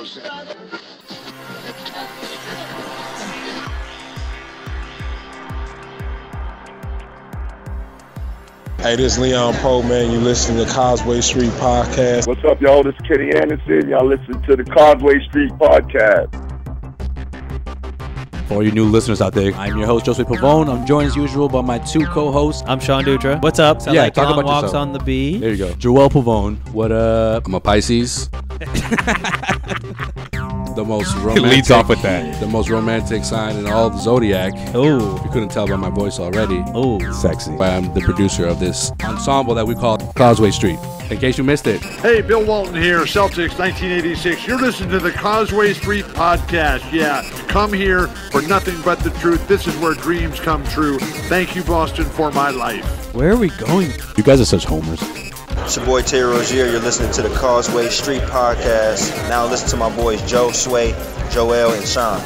Hey, this is Leon Poe, man. You listening to Causeway Street Podcast. What's up, y'all? This is Kenny Anderson. Y'all listen to the Causeway Street Podcast. For all you new listeners out there, I'm your host, Josue Pavone. I'm joined as usual by my two co-hosts. I'm Sean Dutra. What's up? Yeah, like talk Long about walks yourself. on the B. There you go. Joel Pavone. What up? I'm a Pisces. The most romantic. He leads off with that. The most romantic sign in all of the zodiac. Oh, If you couldn't tell by my voice already. oh, Sexy. But I'm the producer of this ensemble that we call Causeway Street. In case you missed it. Hey, Bill Walton here, Celtics 1986. You're listening to the Causeway Street Podcast. Yeah, come here for nothing but the truth. This is where dreams come true. Thank you, Boston, for my life. where are we going? You guys are such homers. It's your boy Terry Rozier. You're listening to the Causeway Street Podcast. Now listen to my boys Joe, Sway, Joel, and Sean.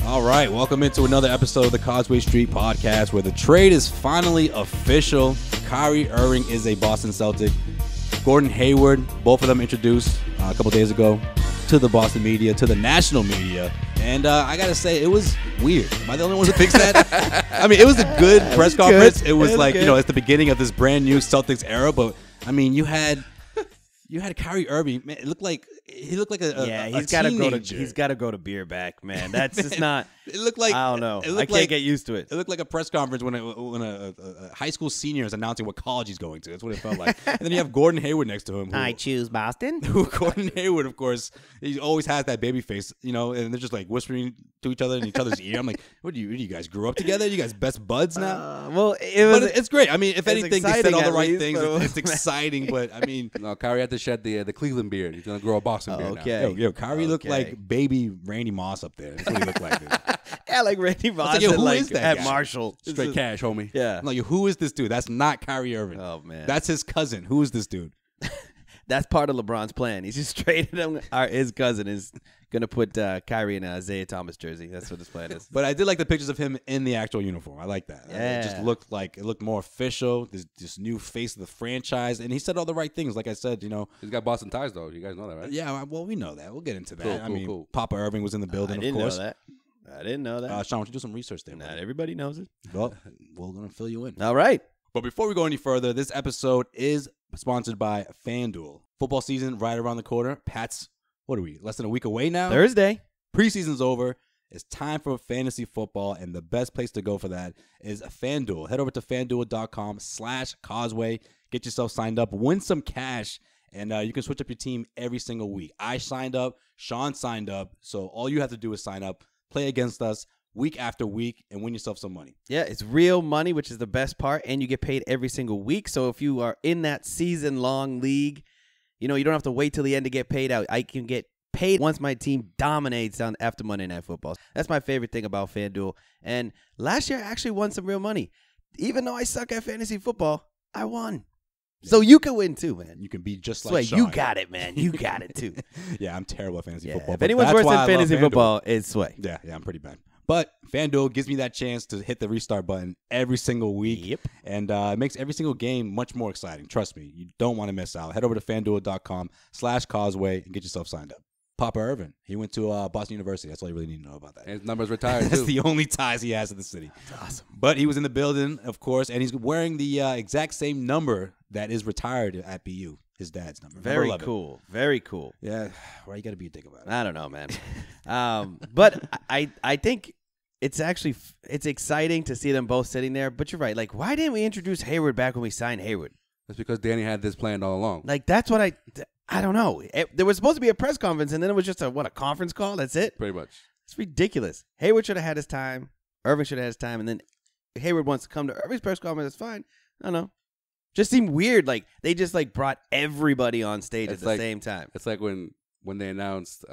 All right, welcome into another episode of the Causeway Street Podcast, where the trade is finally official. Kyrie Irving is a Boston Celtic. Gordon Hayward, both of them introduced a couple days ago to the Boston media, to the national media. And I got to say, it was weird. Am I the only one to fix that? I mean, it was a good press conference. It was like, you know, it's the beginning of this brand new Celtics era. But, I mean, you had Kyrie Irving. Man, he looked like He's got to He's got to go to beer back, man. That's just not. It looked like I don't know. I can't get used to it. It looked like a press conference when a high school senior is announcing what college he's going to. That's what it felt like. And then you have Gordon Hayward next to him. I choose Boston. Gordon Hayward, of course, he always has that baby face, you know, and they're just like whispering to each other in each other's ear. I'm like, what do you guys grew up together? You guys best buds now? Well, But it's great. I mean, if anything, they said all the right exciting, things. at It's exciting, but I mean, No, Kyrie had to shed the Cleveland beard. He's going to grow a Boston beard now. Okay. yo, Kyrie looked like baby Randy Moss up there. That's what he looked like. Dude. Yeah, like Randy Moss yo, who like, is that at guy? Marshall. Straight cash, homie. Yeah. I'm like, who is this dude? That's not Kyrie Irving. Oh, man. That's his cousin. Who is this dude? That's part of LeBron's plan. He's just traded him. His cousin is going to put Kyrie in an Isaiah Thomas jersey. That's what his plan is. But I did like the pictures of him in the actual uniform. I like that. Yeah. It just looked more official. This new face of the franchise, and he said all the right things. Like I said, you know. He's got Boston ties, though. You guys know that, right? Yeah, well, we know that. We'll get into that. Cool, I cool, mean, cool. Papa Irving was in the building, I didn't of course. know that. I didn't know that. Sean, why don't you do some research there? Not buddy? everybody knows it. Well, we're gonna fill you in. All right. But before we go any further, this episode is sponsored by FanDuel. Football season right around the corner. Pat's, what are we, less than a week away now? Thursday. Preseason's over. It's time for fantasy football, and the best place to go for that is FanDuel. Head over to FanDuel.com/Causeway. Get yourself signed up. Win some cash, and you can switch up your team every single week. I signed up. Sean signed up. So all you have to do is sign up, play against us week after week, and win yourself some money. Yeah, it's real money, which is the best part, and you get paid every single week. So if you are in that season-long league, you know, you don't have to wait till the end to get paid out. I can get paid once my team dominates after Monday Night Football. That's my favorite thing about FanDuel. And last year, I actually won some real money. Even though I suck at fantasy football, I won. So you can win too, man. You can be just like Sway, Sean. you got it, man. You got it too. Yeah, I'm terrible at fantasy Yeah, football. if but anyone's that's worse why I than love fantasy FanDuel. football, it's Sway. Yeah, I'm pretty bad. But FanDuel gives me that chance to hit the restart button every single week. Yep. And it makes every single game much more exciting. Trust me, you don't want to miss out. Head over to FanDuel.com/Causeway and get yourself signed up. Papa Irving, he went to Boston University. That's all you really need to know about that. And his number's retired, That's too. the only ties he has to the city. That's awesome. But he was in the building, of course, and he's wearing the exact same number that is retired at BU, his dad's number. Very number 11. cool. Very cool. Yeah, why you got to be a dick about it? I don't know, man. But I think it's actually it's exciting to see them both sitting there. But you're right. Like, why didn't we introduce Hayward back when we signed Hayward? That's because Danny had this planned all along. Like, that's what I don't know. There was supposed to be a press conference, and then it was just a conference call? That's it? Pretty much. It's ridiculous. Hayward should have had his time. Irving should have had his time. And then Hayward wants to come to Irving's press conference. That's fine. I don't know. Just seemed weird. Like they just like brought everybody on stage at the same time. It's like when they announced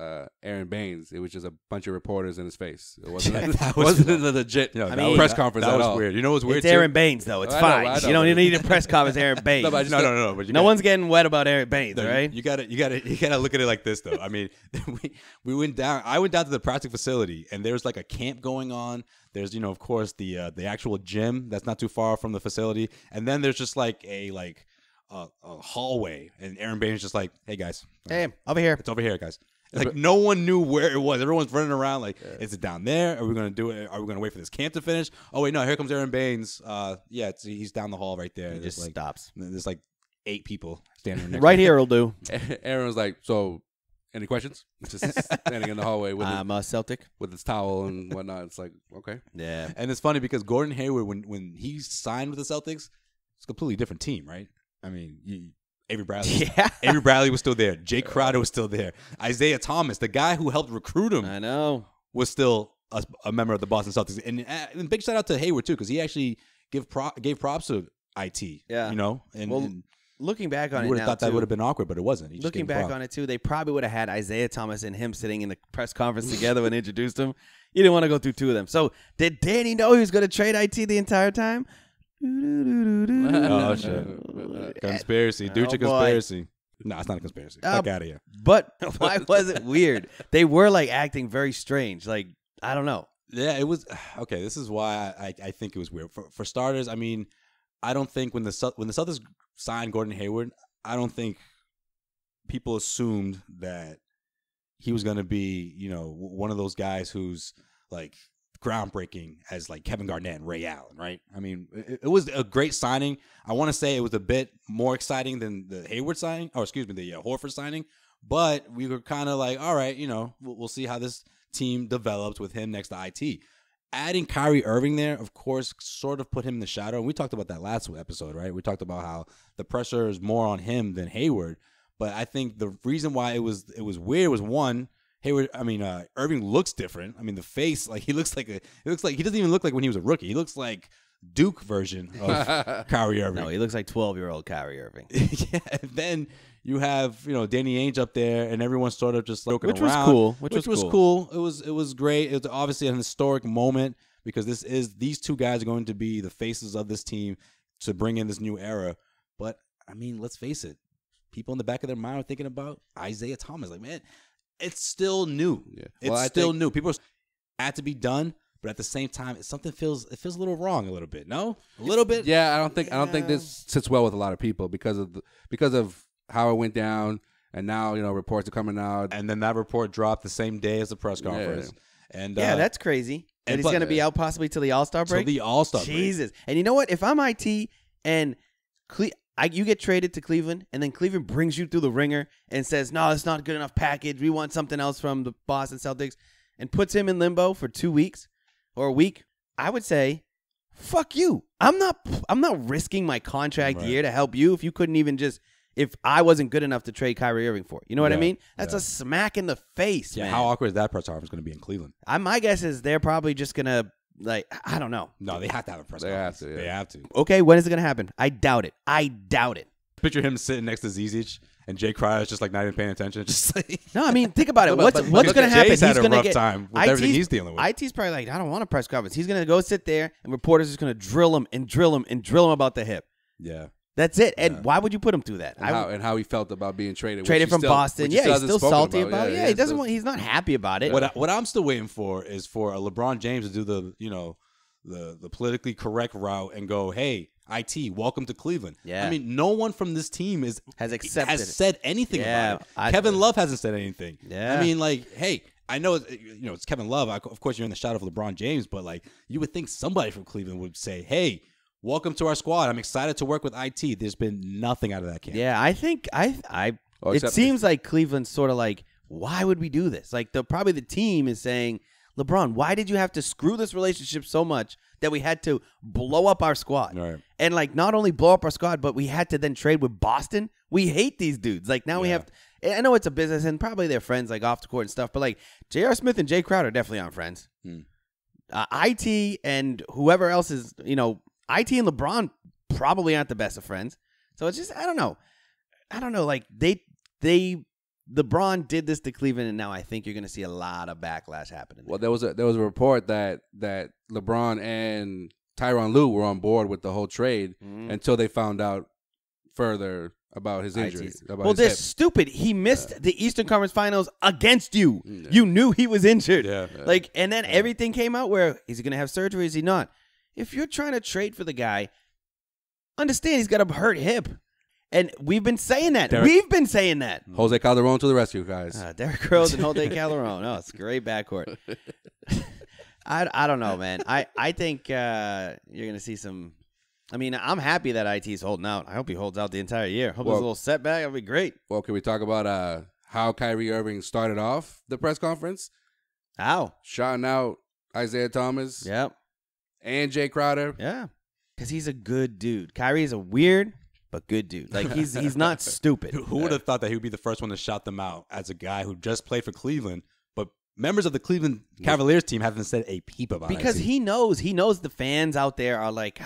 Aaron Baines, it was just a bunch of reporters in his face. It wasn't a legit press conference that at was all. weird. You know what's weird? It's Aaron Baines, though. It's fine. I know. You don't need a press conference, Aaron Baines. No. But no one's getting wet about Aaron Baines, right? You gotta look at it like this, though. I mean, we went down. I went down to the practice facility, and there's like a camp going on. There's of course the actual gym that's not too far from the facility, and then there's just like a hallway, and Aaron Baines is just like, hey guys, hey, over here. It's over here, guys. Like no one knew where it was. Everyone's running around like, is it down there? Are we gonna do it? Are we gonna wait for this camp to finish? Oh wait, no, here comes Aaron Baines. He's down the hall right there. He just stops. There's like 8 people standing next right here will do. Aaron was like, so any questions? Just standing in the hallway with a Celtic with his towel and whatnot. It's like, okay. Yeah. And it's funny because Gordon Hayward, when he signed with the Celtics, it's a completely different team, right? I mean, Avery Bradley was still there. Jay Crowder was still there. Isaiah Thomas, the guy who helped recruit him, I know, was still a member of the Boston Celtics. And big shout out to Hayward too, because he actually gave props to IT. Yeah, and looking back on it, you would have thought that would have been awkward, but it wasn't. Looking back on it too, they probably would have had Isaiah Thomas and him sitting in the press conference together when they introduced him. You didn't want to go through 2 of them. So did Danny know he was going to trade IT the entire time? Oh shit! Conspiracy, conspiracy. No, it's not a conspiracy. Fuck out of here. But why was it weird? They were like acting very strange. Like I don't know. Yeah, it was okay. This is why I think it was weird. For starters, I mean, I don't think when the Celtics signed Gordon Hayward, I don't think people assumed that he was going to be one of those guys who's like groundbreaking as like Kevin Garnett and Ray Allen, right? I mean, it was a great signing. I want to say it was a bit more exciting than the Hayward signing, the Horford signing, but we were kind of like, all right, we'll see how this team develops with him next to IT. Adding Kyrie Irving there, of course, sort of put him in the shadow. And we talked about that last episode, right? We talked about how the pressure is more on him than Hayward. But I think the reason why it was weird was one, Irving looks different. I mean, the face, like he doesn't even look like when he was a rookie. He looks like Duke version of Kyrie Irving. No, he looks like 12-year-old Kyrie Irving. Yeah. And then you have Danny Ainge up there, and everyone's sort of just like which was cool. Which was cool. It was great. It was obviously an historic moment because these 2 guys are going to be the faces of this team to bring in this new era. But I mean, let's face it, people in the back of their mind are thinking about Isaiah Thomas. Like, man, it's still new. Yeah. It's still new. People had to be done, but at the same time, it feels a little wrong a little bit. No, a little bit. Yeah, I don't think this sits well with a lot of people because of how it went down, and now reports are coming out, and then that report dropped the same day as the press conference. Yeah. And that's crazy. And he's going to be out possibly till the All-Star break. Till the All-Star break. Jesus. And you know what? If I'm IT and you get traded to Cleveland, and then Cleveland brings you through the ringer and says, no, it's not a good enough package. We want something else from the Boston Celtics, and puts him in limbo for 2 weeks or a week, I would say, fuck you. I'm not risking my contract year to help you if you couldn't even if I wasn't good enough to trade Kyrie Irving for. You know what I mean? That's a smack in the face, man. How awkward is that press conference going to be in Cleveland? My guess is they're probably just going to, I don't know. No, they have to have a press conference. They have to. Okay, when is it going to happen? I doubt it. Picture him sitting next to Zizic, and Jay Crowder is just like not even paying attention. Just like no, I mean, think about it. What's going to happen? Jay's had a rough time with everything he's dealing with. IT's probably like, I don't want a press conference. He's going to go sit there, and reporters are just going to drill him about the hip. Yeah. That's it. And why would you put him through that? And how he felt about being traded from Boston. Yeah, he's still salty about it. Yeah, he doesn't want. He's not happy about it. What I'm still waiting for is for a LeBron James to do the politically correct route and go, hey, IT, welcome to Cleveland. Yeah. I mean, no one from this team has said anything about it. Kevin Love hasn't said anything. Yeah. I mean, like, hey, I know it's Kevin Love. Of course, you're in the shadow of LeBron James, but like, you would think somebody from Cleveland would say, hey, welcome to our squad. I'm excited to work with IT. There's been nothing out of that camp. Yeah, I think it seems like Cleveland's sort of like, why would we do this? Like probably the team is saying, LeBron, why did you have to screw this relationship so much that we had to blow up our squad? Right. And like not only blow up our squad, but we had to then trade with Boston. We hate these dudes. Like now we have I know it's a business and probably they're friends like off the court and stuff, but like J.R. Smith and Jay Crowder definitely aren't friends. IT and whoever else is, IT and LeBron probably aren't the best of friends. So it's just I don't know. Like LeBron did this to Cleveland, and now I think you're going to see a lot of backlash happening. Well, there was a report that LeBron and Tyronn Lue were on board with the whole trade until they found out further about his injury. Well, they're stupid. He missed the Eastern Conference Finals against you. Yeah. You knew he was injured. Yeah. Like, and then everything came out where is he going to have surgery? Is he not? If you're trying to trade for the guy, understand he's got a hurt hip. And we've been saying that. We've been saying that. Jose Calderon to the rescue, guys. Derrick Rose and Jose Calderon. Oh, it's a great backcourt. I don't know, man. I think you're going to see some. I mean, I'm happy that IT's holding out. I hope he holds out the entire year. Hope there's a little setback. That'll be great. Well, can we talk about how Kyrie Irving started off the press conference? How? Shouting out Isaiah Thomas. Yep. And Jay Crowder. Yeah. Because he's a good dude. Kyrie's a weird but good dude. Like, he's not stupid. Who would have thought that he would be the first one to shout them out as a guy who just played for Cleveland, but members of the Cleveland Cavaliers team haven't said a peep about it. Because he knows the fans out there are like,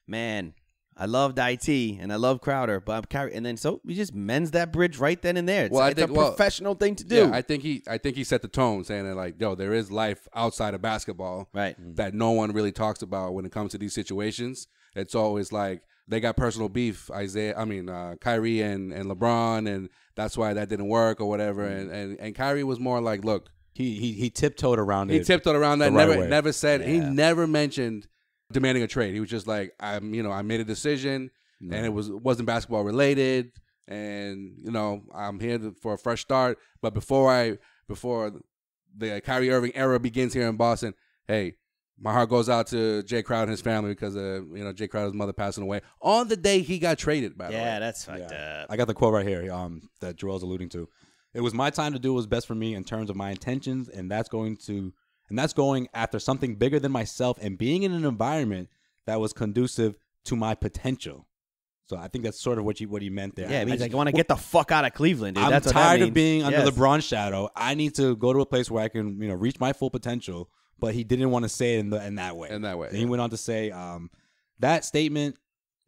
man, I loved IT and I love Crowder, but I'm Kyrie. And then so he just mends that bridge right then and there. It's a professional thing to do. Yeah, I think he set the tone, saying that like, yo, there is life outside of basketball, right? That no one really talks about when it comes to these situations. It's always like they got personal beef, Kyrie and LeBron, and that's why that didn't work or whatever. And Kyrie was more like, look, he tiptoed around it. He tiptoed around that. Never said. Yeah. He never mentioned demanding a trade. He was just like, I made a decision, and it wasn't basketball related, and I'm here for a fresh start. But before the Kyrie Irving era begins here in Boston, hey, my heart goes out to Jay Crowder and his family because Jay Crowder's mother passing away on the day he got traded. By the way, that's fucked up. I got the quote right here that Joel's alluding to. It was my time to do what was best for me in terms of my intentions, and that's going after something bigger than myself and being in an environment that was conducive to my potential. So I think that's sort of what he meant there. Yeah, it means I want to get the fuck out of Cleveland, dude. I'm tired of being under LeBron's shadow. I need to go to a place where I can, reach my full potential. But he didn't want to say it in that way. And he went on to say that statement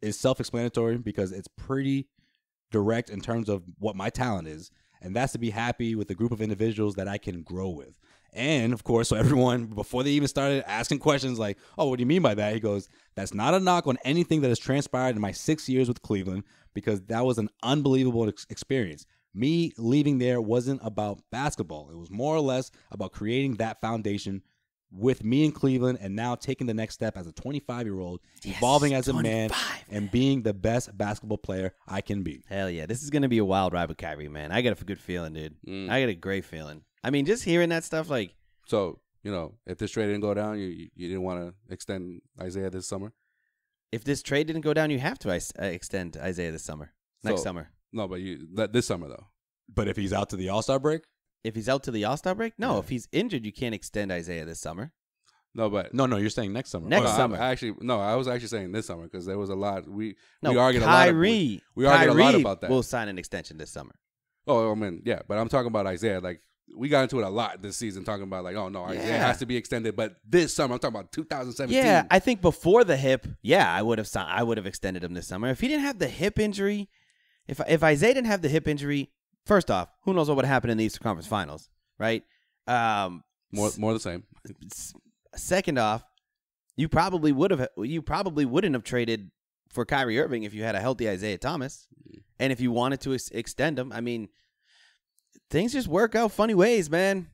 is self-explanatory because it's pretty direct in terms of what my talent is. And that's to be happy with a group of individuals that I can grow with. And, of course, so everyone, before they even started asking questions like, oh, what do you mean by that? He goes, that's not a knock on anything that has transpired in my 6 years with Cleveland because that was an unbelievable experience. Me leaving there wasn't about basketball. It was more or less about creating that foundation with me in Cleveland and now taking the next step as a 25-year-old, evolving as a man and being the best basketball player I can be. Hell yeah. This is going to be a wild ride with Kyrie, man. I got a good feeling, dude. I got a great feeling. I mean, just hearing that stuff like. So, if this trade didn't go down, you didn't want to extend Isaiah this summer? If this trade didn't go down, you have to extend Isaiah this summer. Next summer. No, but this summer, though. But if he's out to the All-Star break? If he's out to the All-Star break? No, if he's injured, you can't extend Isaiah this summer. No, but no, you're saying next summer. Next summer. I was actually saying this summer because there was a lot. We argued Kyrie, we argued a lot about that. We'll sign an extension this summer. Oh, I mean, yeah, but I'm talking about Isaiah. Like we got into it a lot this season, talking about like, oh no, Isaiah has to be extended. But this summer, I'm talking about 2017. Yeah, I think before the hip, I would have extended him this summer if he didn't have the hip injury. If Isaiah didn't have the hip injury, first off, who knows what would happen in the Eastern Conference Finals, right? More the same. Second off, you probably wouldn't have traded for Kyrie Irving if you had a healthy Isaiah Thomas, and if you wanted to extend him. I mean, things just work out funny ways, man.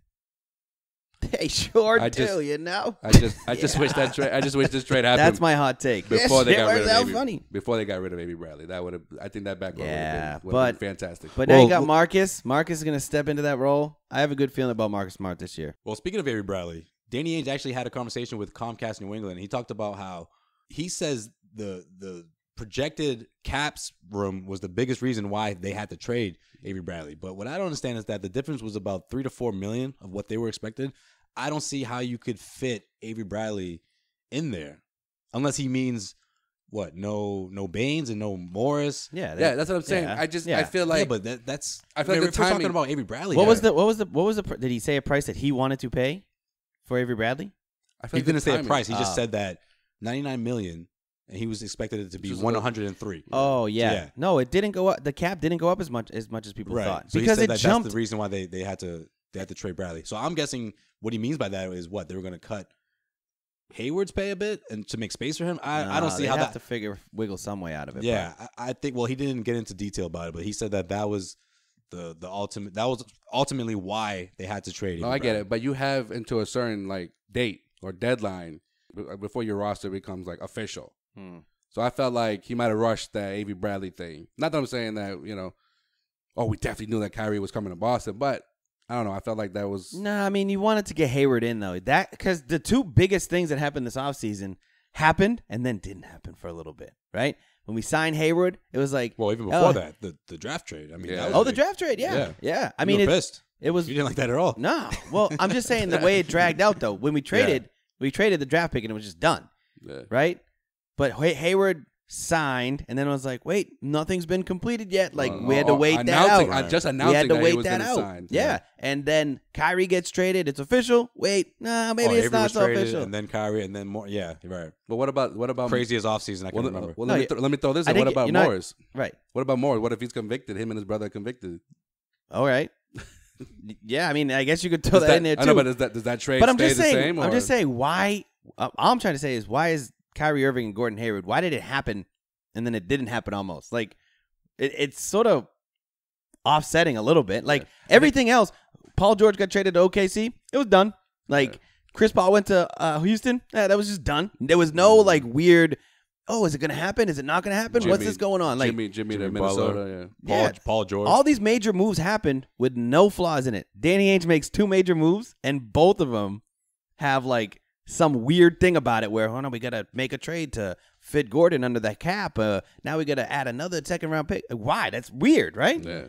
They sure do. I just wish that trade. I just wish this trade happened. That's my hot take. Before they got rid of Before they got rid of Avery Bradley, that would have. I think that backcourt would have been fantastic. But now you got Marcus. Marcus is going to step into that role. I have a good feeling about Marcus Smart this year. Well, speaking of Avery Bradley, Danny Ainge actually had a conversation with Comcast New England. And he talked about how he says the projected caps room was the biggest reason why they had to trade Avery Bradley. But what I don't understand is that the difference was about $3 to $4 million of what they were expected. I don't see how you could fit Avery Bradley in there unless he means what? No Baines and no Morris. Yeah, that's what I'm saying. I feel like, but that's. I feel like we're talking about Avery Bradley. What was the? Did he say a price that he wanted to pay for Avery Bradley? He didn't say a price. He just said that $99 million and he was expected it to be 103. Oh yeah. So, yeah. No, it didn't go up. The cap didn't go up as much as people thought So because he said it jumped. That's the reason why they had to trade Bradley. So I'm guessing what he means by that is what they were going to cut Hayward's pay a bit and to make space for him. I don't see how have to wiggle some way out of it. Yeah, I think. Well, he didn't get into detail about it, but he said that was the ultimate. That was ultimately why they had to trade him. No, I get it, but you have into a certain like date or deadline before your roster becomes like official. So I felt like he might have rushed that Avery Bradley thing. Not that I'm saying that we definitely knew that Kyrie was coming to Boston, but I don't know. I felt like that was... No, I mean, you wanted to get Hayward in, though. Because the two biggest things that happened this offseason happened and then didn't happen for a little bit, right? When we signed Hayward, it was like... Well, even before that, the draft trade. I mean, the draft trade, yeah. I mean, you were pissed. It was... You didn't like that at all. No. Well, I'm just saying the way it dragged out, though. When we traded the draft pick and it was just done, right? But Hayward signed, and then I was like, wait, nothing's been completed yet. Like, we had to wait that out. Just announcing we had to that wait he was that out. Sign. Yeah. And then Kyrie gets traded. It's official. Wait, maybe it's not so official. And then Kyrie, and then more. Yeah, right. But what about craziest offseason I can remember? Well, let me throw this in. What about Morris? Right. What about Morris? What if he's convicted? Him and his brother are convicted. All right. Yeah, I mean, I guess you could throw that in there too. I know, but does that trade stay the same? I'm just saying why. All I'm trying to say is why is Kyrie Irving and Gordon Hayward? Why did it happen, and then it didn't happen almost? Like it's sort of offsetting a little bit. Like everything else, Paul George got traded to OKC. It was done. Like Chris Paul went to Houston. That was just done. There was no like weird. Oh, is it going to happen? Is it not going to happen? What's this going on? Like Jimmy to Minnesota. Paul George. All these major moves happened with no flaws in it. Danny Ainge makes 2 major moves, and both of them have like some weird thing about it where, we got to make a trade to fit Gordon under that cap. Now we got to add another second-round pick. Why? That's weird, right? Yeah.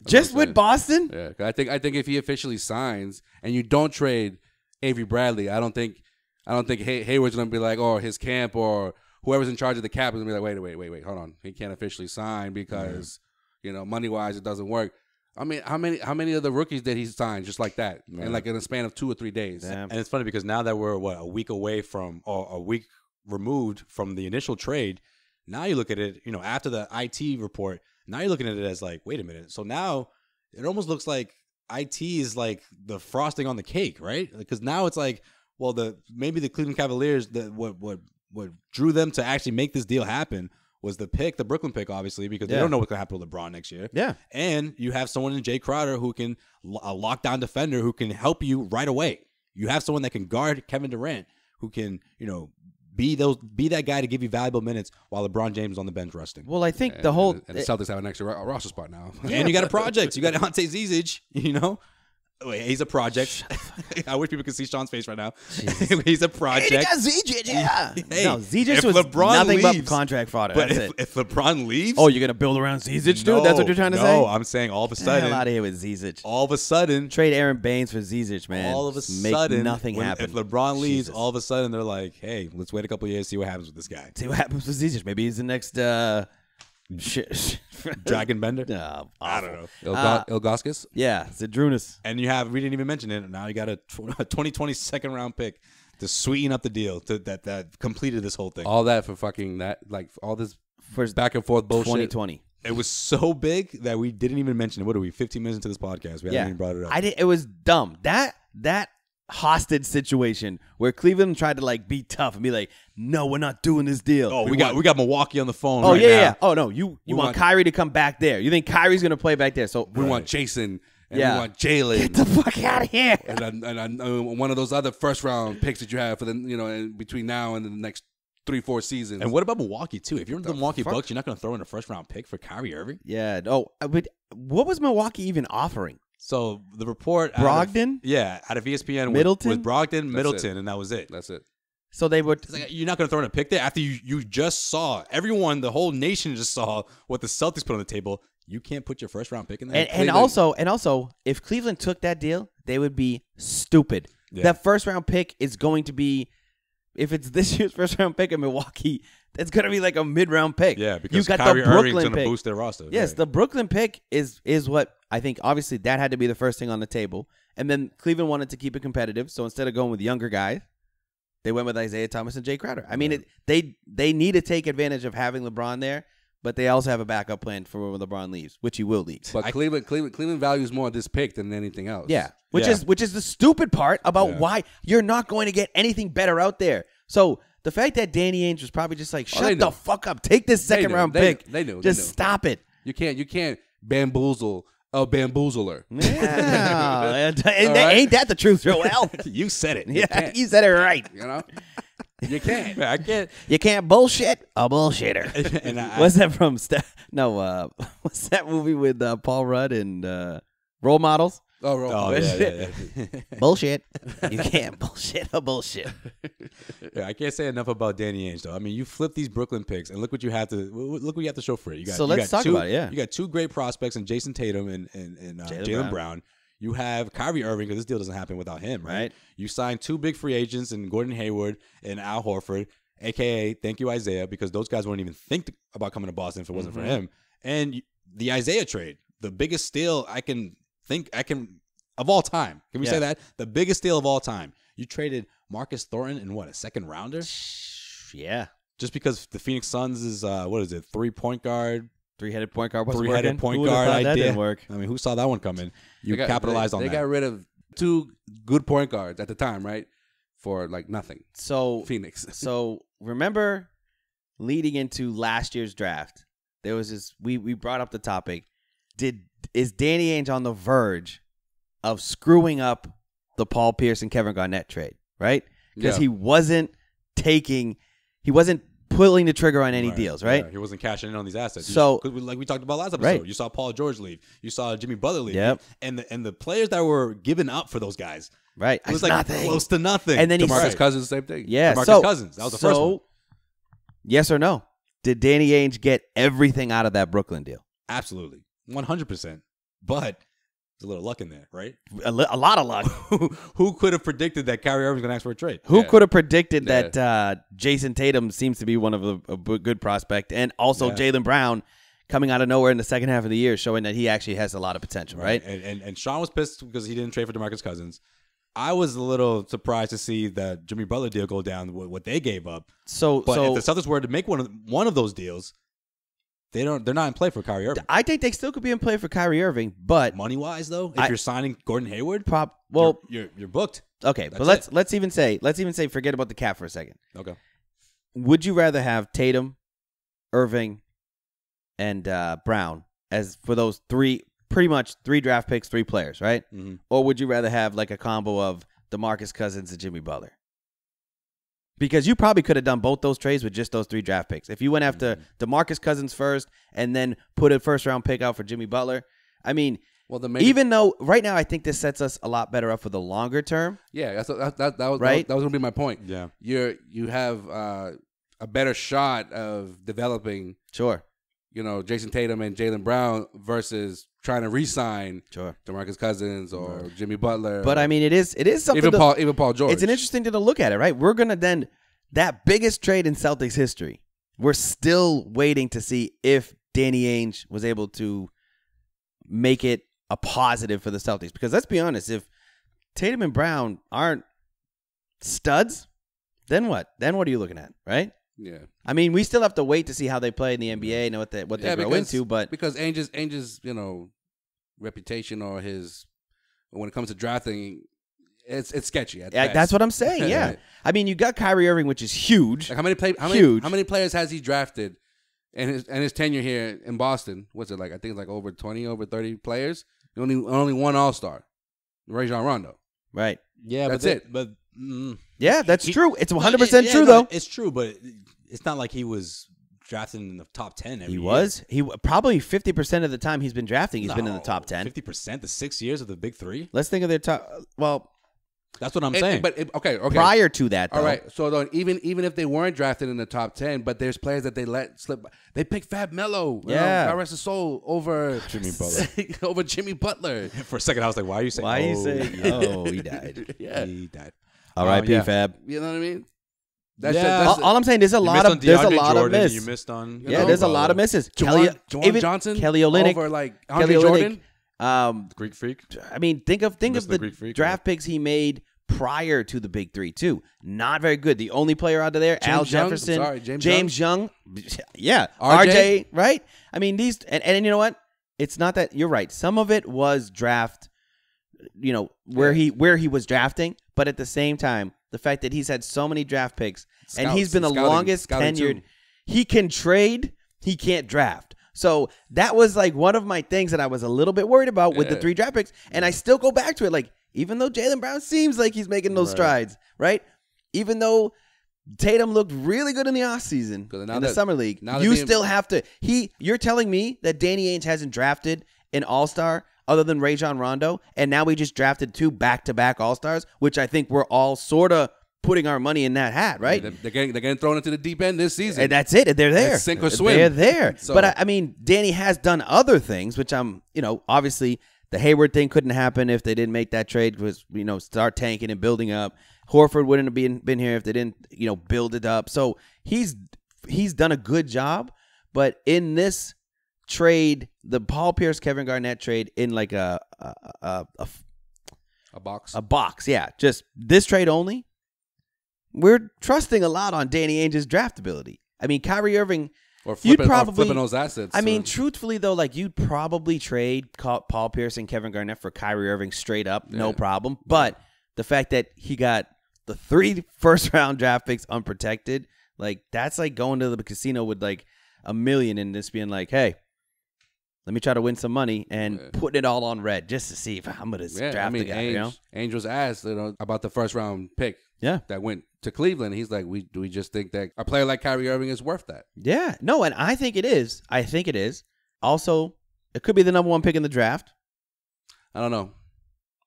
Just with Boston? Yeah. I think if he officially signs and you don't trade Avery Bradley, I don't think Hayward's going to be like, his camp or whoever's in charge of the cap is going to be like, wait, hold on. He can't officially sign because, money-wise it doesn't work. I mean, how many of the rookies did he sign just like that, and like in a span of 2 or 3 days? Yeah. And it's funny because now that we're a week away from, or a week removed from the initial trade, now you look at it, after the IT report, now you're looking at it as like, wait a minute. So now it almost looks like IT is like the frosting on the cake, right? Because now it's like, well, maybe the Cleveland Cavaliers, what drew them to actually make this deal happen was the Brooklyn pick, obviously, because they don't know what's going to happen with LeBron next year. Yeah. And you have someone in Jay Crowder who can, a lockdown defender who can help you right away. You have someone that can guard Kevin Durant who can, be that guy to give you valuable minutes while LeBron James is on the bench resting. Well, I think and the the Celtics have an extra roster spot now. And you got a project. You got Ante Zizic, Wait, he's a project. I wish people could see Sean's face right now. He's a project. Hey, got Zizic, yeah. Hey, no, Zizic was nothing but contract fodder. But if LeBron leaves... Oh, you're going to build around Zizic, dude? That's what you're trying to say? No, I'm saying all of a sudden... Get out of here with Zizic. All of a sudden... Trade Aaron Baines for Zizic, man. All of a sudden... Make nothing happen. If LeBron leaves, all of a sudden they're like, hey, let's wait a couple of years, see what happens with this guy. See what happens with Zizic. Maybe he's the next... Dragon Bender? No, I don't know. Ilgauskas? Yeah, Zydrunas. And we didn't even mention it. Now you got a 2020 second round pick to sweeten up the deal that completed this whole thing. All that for fucking that, like all this first back and forth bullshit. 2020. It was so big that we didn't even mention it. What are we, 15 minutes into this podcast? We haven't even brought it up. It was dumb. That hostage situation where Cleveland tried to like be tough and be like, no, we're not doing this deal. Oh, we got Milwaukee on the phone. Oh, right yeah, now. yeah. Oh no, you want Kyrie to come back there. You think Kyrie's gonna play back there? So we want Jason and we want Jalen. Get the fuck out of here. And one of those other first round picks that you have for the in between now and the next 3-4 seasons. And what about Milwaukee too? If you're in the Milwaukee Bucks, you're not gonna throw in a first round pick for Kyrie Irving? Yeah. Oh, but what was Milwaukee even offering? So the report, Brogdon, out of ESPN, Middleton, was Brogdon, Middleton, and that was it. That's it. So they were. Like, you're not going to throw in a pick there after you just saw the whole nation just saw what the Celtics put on the table. You can't put your first round pick in there. And also, if Cleveland took that deal, they would be stupid. Yeah. That first round pick is going to be, if it's this year's first round pick in Milwaukee, that's going to be like a mid round pick. Yeah, because you got Kyrie the Brooklyn Irving's going pick. To boost their roster. Yes, the Brooklyn pick is what I think. Obviously, that had to be the first thing on the table, and then Cleveland wanted to keep it competitive. So instead of going with younger guys, They went with Isaiah Thomas and Jay Crowder. I mean, they need to take advantage of having LeBron there, but they also have a backup plan for when LeBron leaves, which he will leave. But Cleveland values more this pick than anything else. Yeah, which is the stupid part about why you're not going to get anything better out there. So the fact that Danny Ainge was probably just like, shut the fuck up, take this second round pick. They knew. Just stop it. You can't bamboozle a bamboozler. Yeah, ain't that the truth, Joel? You said it. Yeah, you said it right. You know, you can't. I can't. You can't bullshit a bullshitter. And what's that from? What's that movie with Paul Rudd and Role Models? Oh, yeah. Bullshit. You can't bullshit a bullshit. Yeah, I can't say enough about Danny Ainge, though. I mean, you flip these Brooklyn picks, and look what you have to show for it. Let's talk about it. Yeah, you got two great prospects in Jason Tatum and Jaylen Brown. You have Kyrie Irving, because this deal doesn't happen without him, right? You signed two big free agents in Gordon Hayward and Al Horford, a.k.a. thank you, Isaiah, because those guys wouldn't even think about coming to Boston if it wasn't for him. And the Isaiah trade, the biggest steal of all time. Can we say that? The biggest steal of all time. You traded Marcus Thornton in a second rounder? Yeah. Just because the Phoenix Suns is, 3-point guard? Three-headed point guard. Three-headed point guard idea. That didn't work. I mean, who saw that one coming? You capitalized on that. They got rid of two good point guards at the time, right? For nothing. So Phoenix. So remember, leading into last year's draft, there was this. We brought up the topic. Is Danny Ainge on the verge of screwing up the Paul Pierce and Kevin Garnett trade? Right? Because he wasn't pulling the trigger on any deals, right? Yeah, he wasn't cashing in on these assets. So, like we talked about last episode, you saw Paul George leave, you saw Jimmy Butler leave, and the players that were given up for those guys, right? It was close to nothing. And then DeMarcus Cousins, same thing. Yeah, DeMarcus Cousins, that was the first one. Yes or no? Did Danny Ainge get everything out of that Brooklyn deal? Absolutely, 100%. But there's a little luck in there, right? A lot of luck. Who could have predicted that Kyrie Irving was going to ask for a trade? Who could have predicted that Jason Tatum seems to be one of a good prospect, and also Jaylen Brown coming out of nowhere in the second half of the year, showing that he actually has a lot of potential, right? And Sean was pissed because he didn't trade for DeMarcus Cousins. I was a little surprised to see that Jimmy Butler deal go down, what they gave up. But if the Celtics were to make one of those deals, they're not in play for Kyrie Irving. I think they still could be in play for Kyrie Irving, but money wise though, if you're signing Gordon Hayward, you're booked. Okay, That's but let's even say forget about the cap for a second. Okay. Would you rather have Tatum, Irving, and Brown as for those pretty much three draft picks, three players, right? Mm-hmm. Or would you rather have a combo of DeMarcus Cousins and Jimmy Butler? Because you probably could have done both those trades with just those three draft picks. If you went after DeMarcus Cousins first and then put a first-round pick out for Jimmy Butler, I mean, even though right now I think this sets us a lot better up for the longer term. Yeah, that was going to be my point. Yeah, you have a better shot of developing. Sure. Jason Tatum and Jaylen Brown versus trying to re-sign DeMarcus Cousins or Jimmy Butler. But I mean, it is something. Even Paul George. It's an interesting thing to look at it, right? We're gonna then that biggest trade in Celtics history. We're still waiting to see if Danny Ainge was able to make it a positive for the Celtics. Because let's be honest, if Tatum and Brown aren't studs, then what? Then what are you looking at, right? Yeah, I mean, we still have to wait to see how they play in the NBA and what they grow into. But because Ainge's reputation or his when it comes to drafting, it's sketcy. That's what I'm saying. Yeah, I mean, you got Kyrie Irving, which is huge. How many players has he drafted in his tenure here in Boston? What's it like? I think it's like over 20, over 30 players. Only one All-Star, Rajon Rondo. Right. Yeah, that's it. But yeah, that's true. It's 100% true, though. It's true, but it's not like he was drafted in the top 10 every year. Was. He probably 50% of the time he's been drafting, he's been in the top 10. 50%? The 6 years of the big three? Let's think of their top. Well, that's what I'm saying. Okay. Prior to that, though. All right. So even if they weren't drafted in the top 10, but there's players that they let slip. They picked Fab Melo. God rest his soul over Jimmy Butler. over Jimmy Butler. For a second, I was like, why are you saying? Why are you saying? Oh, he died. Yeah, he died. R.I.P. Fab. You know what I mean? That's all I'm saying. There's a lot of misses. You missed on. There's a lot of misses. Juwan Johnson, Kelly Olynyk, over like Andre Jordan. Greek Freak. I mean, think of the Greek Freak, draft picks he made prior to the big three too. Not very good. The only player out of there, Al Jefferson, James Young. Yeah, RJ, right? I mean, these and you know what? It's not that you're right. Some of it was draft, where he was drafting, but at the same time, the fact that he's had so many draft picks and he's been the longest tenured. He can trade, he can't draft. So that was like one of my things that I was a little bit worried about with the 3 draft picks. And I still go back to it. Like, even though Jaylen Brown seems like he's making those strides, right? Even though Tatum looked really good in the offseason in the Summer League, you still have to. You're telling me that Danny Ainge hasn't drafted an all-star other than Rajon Rondo, and now we just drafted 2 back-to-back all-stars, which I think we're all sort of putting our money in that hat, right? They're getting thrown into the deep end this season. And that's it. They're there. It's sink or swim. They're there. So, but I mean, Danny has done other things, which obviously the Hayward thing couldn't happen if they didn't make that trade. Was start tanking and building up. Horford wouldn't have been here if they didn't build it up. So he's done a good job. But in this trade, the Paul Pierce, Kevin Garnett trade, in like a box, yeah, just this trade only. We're trusting a lot on Danny Ainge's draft ability. I mean, Kyrie Irving, or flipping those assets. I mean, truthfully, though, like you'd probably trade Paul Pierce and Kevin Garnett for Kyrie Irving straight up, no problem. But the fact that he got the 3 first-round draft picks unprotected, like that's like going to the casino with like $1 million and just being like, hey, let me try to win some money and putting it all on red just to see if I'm going to draft the guy. Ainge was asked about the first-round pick that went to Cleveland. He's like, do we just think that a player like Kyrie Irving is worth that? Yeah. No, and I think it is. Also, it could be the number 1 pick in the draft. I don't know.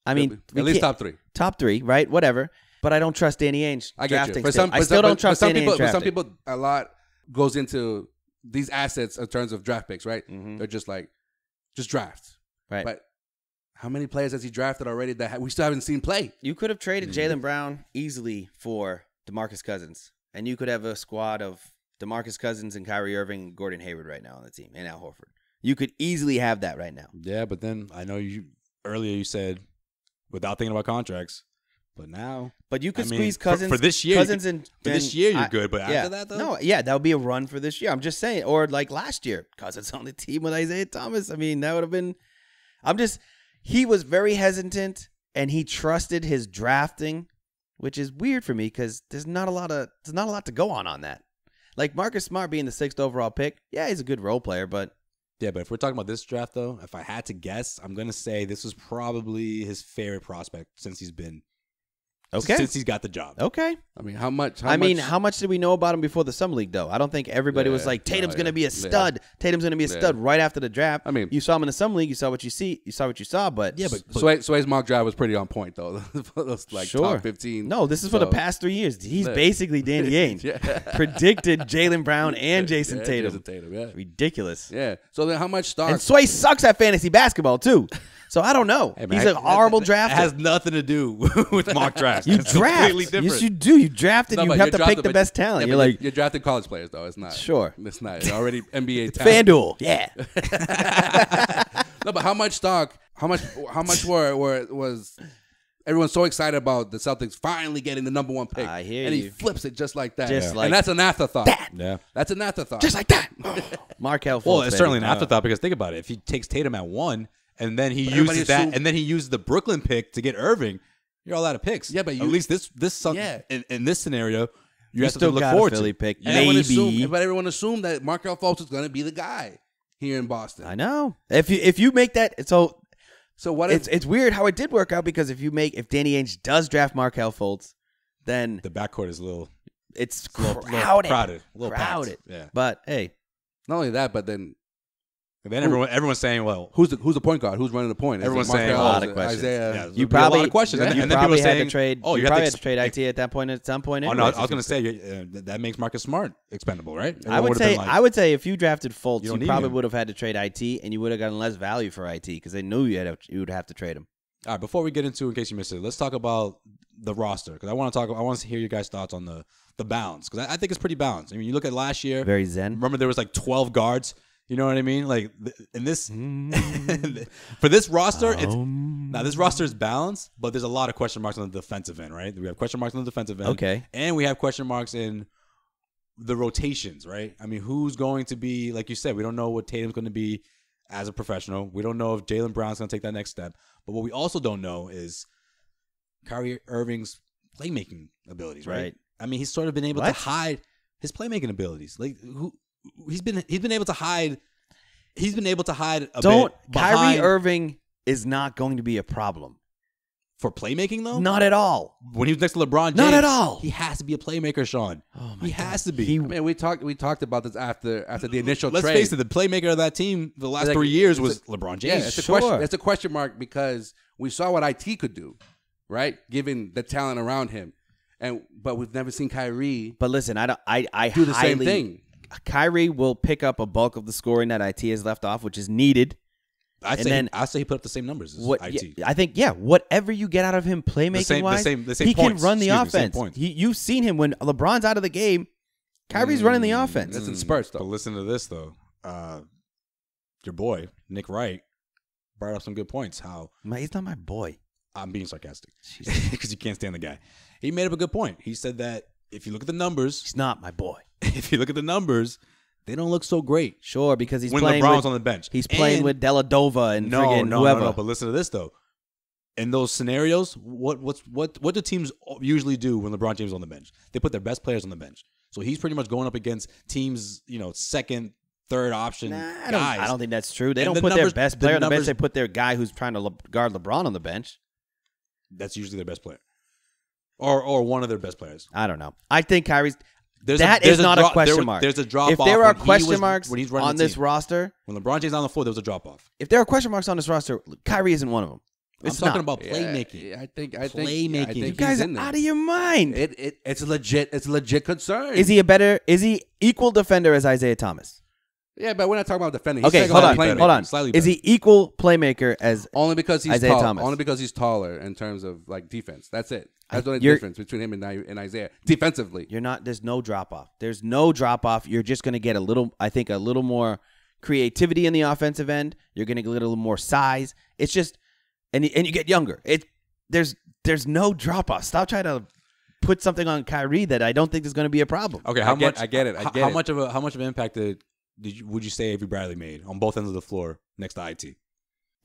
I mean, at least top 3. Top 3, right? Whatever. But I don't trust Danny Ainge. I get drafting. You. I still don't trust Danny Ainge. For some people, a lot goes into these assets in terms of draft picks, right? Mm-hmm. They're just like, just draft. Right. But how many players has he drafted already that we still haven't seen play? You could have traded Jaylen Brown easily for DeMarcus Cousins, and you could have a squad of DeMarcus Cousins and Kyrie Irving and Gordon Hayward right now on the team, and Al Horford. You could easily have that right now. Yeah, but then I know earlier you said without thinking about contracts, but now. But you could squeeze Cousins for this year. Cousins for this year, you're good. But after that, though, no, that would be a run for this year. I'm just saying, or like last year, Cousins on the team with Isaiah Thomas. I mean, that would have been. He was very hesitant, and he trusted his drafting, which is weird for me because there's not a lot to go on that. Like Marcus Smart being the 6th overall pick, yeah, he's a good role player, but. Yeah, but if we're talking about this draft, though, if I had to guess, I'm going to say this was probably his favorite prospect since he's got the job. Okay. I mean, how much did we know about him before the Summer League, though? I don't think everybody was like, Tatum's going to be a stud. Tatum's going to be a stud right after the draft. I mean, you saw him in the Summer League. You saw what you saw, but. Yeah, but Sway's mock draft was pretty on point, though. Those, like, top 15. No, this is for the past 3 years. He's basically Danny Ainge. Predicted Jaylen Brown and Jason Tatum. Jason Tatum, yeah. Ridiculous. Yeah. So then how much stock? And Sway sucks at fantasy basketball, too. So I don't know. Hey, man, he's a horrible drafter. It has nothing to do with mock drafts. You draft. Yes, you do. You draft and you have to pick the best talent. Yeah, you're drafting college players, though. It's not. Sure. It's not. It's already NBA talent. FanDuel. Yeah. No, but how much stock? How much was everyone so excited about the Celtics finally getting the number 1 pick? I hear and you. he flips it just like that. Like and that's an afterthought. Yeah. That's an afterthought. Just like that. Markelle Fultz. Well, it's certainly an afterthought because think about it. If he takes Tatum at 1 and then he uses that, and then he uses the Brooklyn pick to get Irving, you're all out of picks. Yeah, but at least in this scenario, you have still to look got forward a Philly to. pick. And maybe, but everyone assumed that Markelle Fultz is going to be the guy here in Boston. I know. If you make that, so what? It's weird how it did work out because if Danny Ainge does draft Markelle Fultz, then the backcourt is a little. It's crowded. A little crowded. Yeah. But hey, not only that, but then. And then everyone's saying, "Well, who's the point guard? Who's running the point?" Everyone's saying a lot of questions. Isaiah, you probably a lot of questions. Yeah. And then people had saying, to trade. "Oh, you probably had to trade IT at that point. At some point, oh no, I was going to say that makes Marcus Smart expendable, right? I would say if you drafted Fultz, you probably would have had to trade IT, and you would have gotten less value for IT because they knew you would have to trade him. All right, before we get into, in case you missed it, let's talk about the roster because I want to hear your guys' thoughts on the balance because I think it's pretty balanced. I mean, you look at last year, very zen. Remember, there was like 12 guards. You know what I mean? Like in this for this roster, this roster is balanced, but there's a lot of question marks on the defensive end, right? We have question marks on the defensive end, Okay. and we have question marks in the rotations, right? I mean, who's going to be, like you said, we don't know what Tatum's going to be as a professional. We don't know if Jaylen Brown's going to take that next step. But what we also don't know is Kyrie Irving's playmaking abilities, right? I mean, he's sort of been able to hide his playmaking abilities. Like he's been able to hide. He's been able to hide a bit. Kyrie Irving is not going to be a problem. For playmaking, though? Not at all. When he was next to LeBron James. Not at all. He has to be a playmaker, Sean. Oh he has to be. I mean, we talked about this after the initial trade. Let's face it, the playmaker of that team for the last 3 years was LeBron James. Yeah, it's a question mark because we saw what IT could do, right? Given the talent around him. But we've never seen Kyrie. But listen, I do the same thing. Kyrie will pick up a bulk of the scoring that IT has left off, which is needed. I'd say he put up the same numbers as IT. I think, whatever you get out of him playmaking-wise, he can run the offense. You've seen him when LeBron's out of the game, Kyrie's running the offense. That's in spurts, though. But listen to this, though. Your boy, Nick Wright, brought up some good points. He's not my boy. I'm being sarcastic because you can't stand the guy. He made up a good point. He said that if you look at the numbers. He's not my boy. If you look at the numbers, they don't look so great. Sure, because he's when playing LeBron's on the bench. He's playing with Deladova and whoever. No. But listen to this though. In those scenarios, what do teams usually do when LeBron James is on the bench? They put their best players on the bench. So he's pretty much going up against teams, second, third option guys. I don't think that's true. They don't put their best player on the bench. They put their guy who's trying to guard LeBron on the bench. That's usually their best player, or one of their best players. I don't know. I think Kyrie's. There's a not a question mark. There's a drop off. If there are question marks when he's running on this roster, when LeBron James is on the floor, there was a drop off. If there are question marks on this roster, Kyrie isn't one of them. I'm talking about playmaking. Yeah, I think playmaking. You guys are out of your mind. It's a legit concern. Is he equal defender as Isaiah Thomas? Yeah, but we're not talking about defending. Okay, hold on. Is he equal playmaker as only because he's Isaiah Thomas? Only because he's taller in terms of like defense. That's it. That's the only difference between him and Isaiah defensively. There's no drop off. There's no drop off. You're just going to get a little more creativity in the offensive end. You're going to get a little more size. It's just, and you get younger. There's no drop off. Stop trying to put something on Kyrie that I don't think is going to be a problem. Okay, I get it. How much of an impact would you say Avery Bradley made on both ends of the floor next to IT?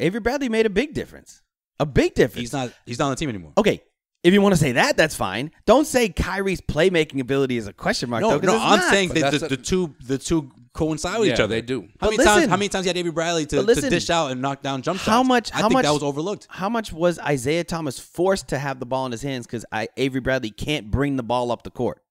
Avery Bradley made a big difference. A big difference. He's not on the team anymore. Okay. If you want to say that, that's fine. Don't say Kyrie's playmaking ability is a question mark. No, I'm saying that the two coincide with each other. They do. How many times you had Avery Bradley to dish out and knock down jump shots? I think that was overlooked. How much was Isaiah Thomas forced to have the ball in his hands because Avery Bradley can't bring the ball up the court?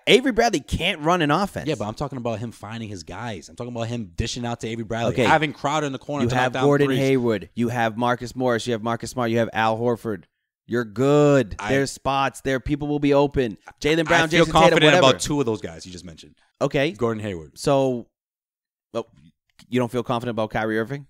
Avery Bradley can't run an offense. Yeah, but I'm talking about him finding his guys. I'm talking about him dishing out to Avery Bradley, having Crowder in the corner. You have Gordon Hayward. You have Marcus Morris. You have Marcus Smart. You have Al Horford. You're good. There's spots. People will be open. Jaylen Brown, Jason Tatum, whatever. I feel confident about two of those guys you just mentioned. Okay. Gordon Hayward. So, you don't feel confident about Kyrie Irving?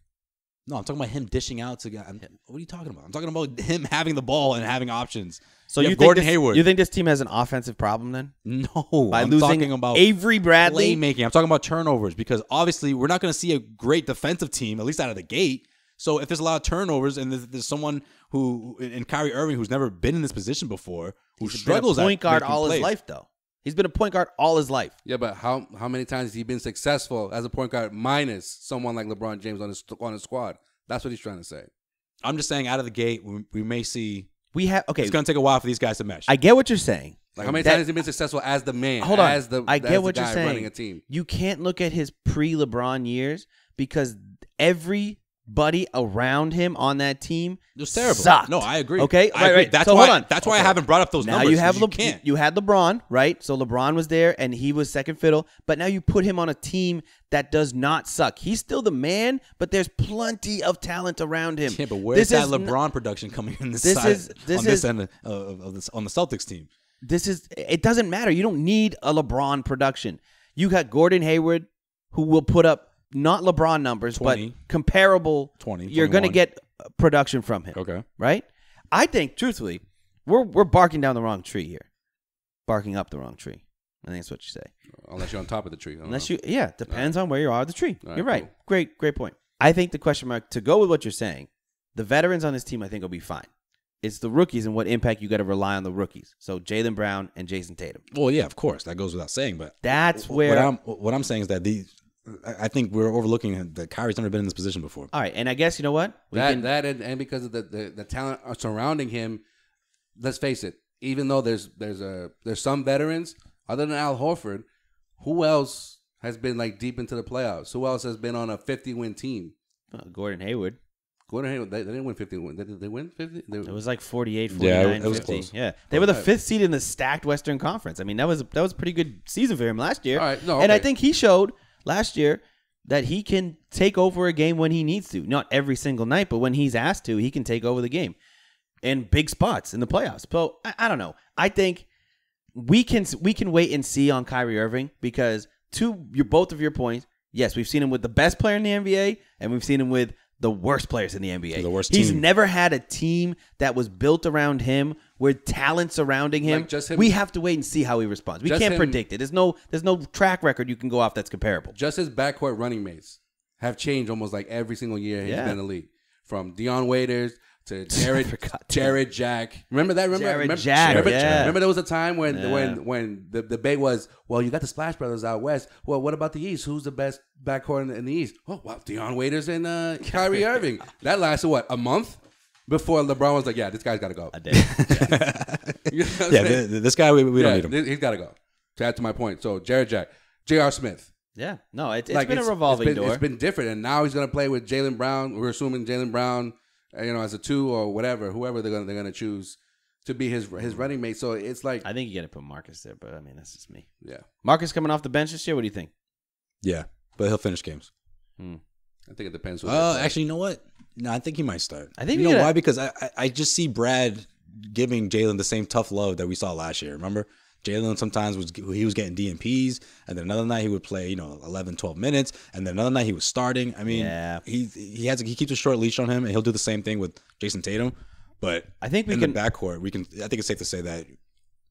No, I'm talking about him dishing out to guys. What are you talking about? I'm talking about him having the ball and having options. So you think Hayward. You think this team has an offensive problem then? No. I'm talking about Avery Bradley playmaking. I'm talking about turnovers because obviously we're not going to see a great defensive team, at least out of the gate. So if there's a lot of turnovers and there's someone who in Kyrie Irving who's never been in this position before, who struggles at point guard all his life though. He's been a point guard all his life. Yeah, but how many times has he been successful as a point guard minus someone like LeBron James on his squad? That's what he's trying to say. I'm just saying out of the gate we may see. It's going to take a while for these guys to mesh. I get what you're saying. Like how many times has he been successful as the man? Hold on. I get what you're saying. Running a team. You can't look at his pre-LeBron years because everybody around him on that team was terrible. Sucked. No, I agree. Okay, I agree. right. That's so why. Hold on. That's why I haven't brought up those numbers. Now you had LeBron, right? So LeBron was there and he was second fiddle. But now you put him on a team that does not suck. He's still the man, but there's plenty of talent around him. Yeah, but where's that LeBron production coming in on this end on the Celtics team? It doesn't matter. You don't need a LeBron production. You got Gordon Hayward, who will put up not LeBron numbers, 20, but comparable. 20. You're going to get production from him. Okay. Right? I think, truthfully, we're barking down the wrong tree here. Barking up the wrong tree. I think that's what you say. Unless you're on top of the tree. Depends on where you are at the tree. All right, You're right. cool. Great point. I think the question mark, to go with what you're saying, the veterans on this team I think will be fine. It's the rookies and what impact you got to rely on the rookies. So Jaylen Brown and Jason Tatum. Well, yeah, of course. That goes without saying. But that's where what I'm saying is that I think we're overlooking that Kyrie's never been in this position before. All right, and I guess you know what? And because of the talent surrounding him, let's face it. Even though there's some veterans other than Al Horford, who else has been like deep into the playoffs? Who else has been on a 50-win team? Gordon Hayward. They didn't win 50 wins. Did they win 50? It was like 48, 49, it was 50. close. Yeah, they were the 5th seed in the stacked Western Conference. I mean, that was a pretty good season for him last year. All right, And I think he showed last year that he can take over a game when he needs to. Not every single night, but when he's asked to, he can take over the game in big spots in the playoffs. So I don't know. I think we can wait and see on Kyrie Irving because both of your points. Yes, we've seen him with the best player in the NBA, and we've seen him with the worst players in the NBA. The worst He's team. never had a team that was built around him with talent surrounding him. Like just him. We have to wait and see how he responds. We can't predict it. There's no track record you can go off that's comparable. Just his backcourt running mates have changed almost like every single year he's been in the league. From Dion Waiters to Jared Jack. Remember that? Remember there was a time when the debate was, well, you got the Splash Brothers out west. Well, what about the East? Who's the best backcourt in the East? Oh, well, Dion Waiters and Kyrie Irving. That lasted, a month? Before LeBron was like, yeah, this guy's got to go. A day. You know what I'm saying? This guy, we don't need him. He's got to go. To add to my point. So, Jared Jack. J.R. Smith. Yeah. No, it's been a revolving door. It's been different. And now he's going to play with Jaylen Brown. We're assuming Jaylen Brown, as a 2 or whatever, whoever they're going to choose to be his running mate. So it's like, I think you got to put Marcus there, but I mean that's just me. Yeah, Marcus coming off the bench this year. What do you think? Yeah, but he'll finish games. I think it depends. Actually, you know what? No, I think he might start. I think you know why? Because I just see Brad giving Jaylen the same tough love that we saw last year. Remember? Jaylen sometimes he was getting DNPs, and then another night he would play 11, 12 minutes, and then another night he was starting. I mean, he keeps a short leash on him, and he'll do the same thing with Jason Tatum. But I think in the backcourt, I think it's safe to say that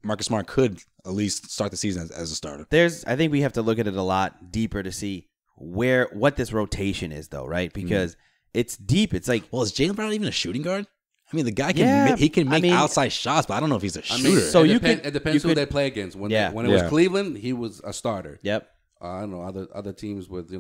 Marcus Smart could at least start the season as a starter. I think we have to look at it a lot deeper to see what this rotation is, though, right? Because it's deep. It's like, well, is Jaylen Brown even a shooting guard? I mean, the guy can make outside shots, but I don't know if he's a shooter. So it depends who they play against. When it was Cleveland, he was a starter. Yep. I don't know other teams with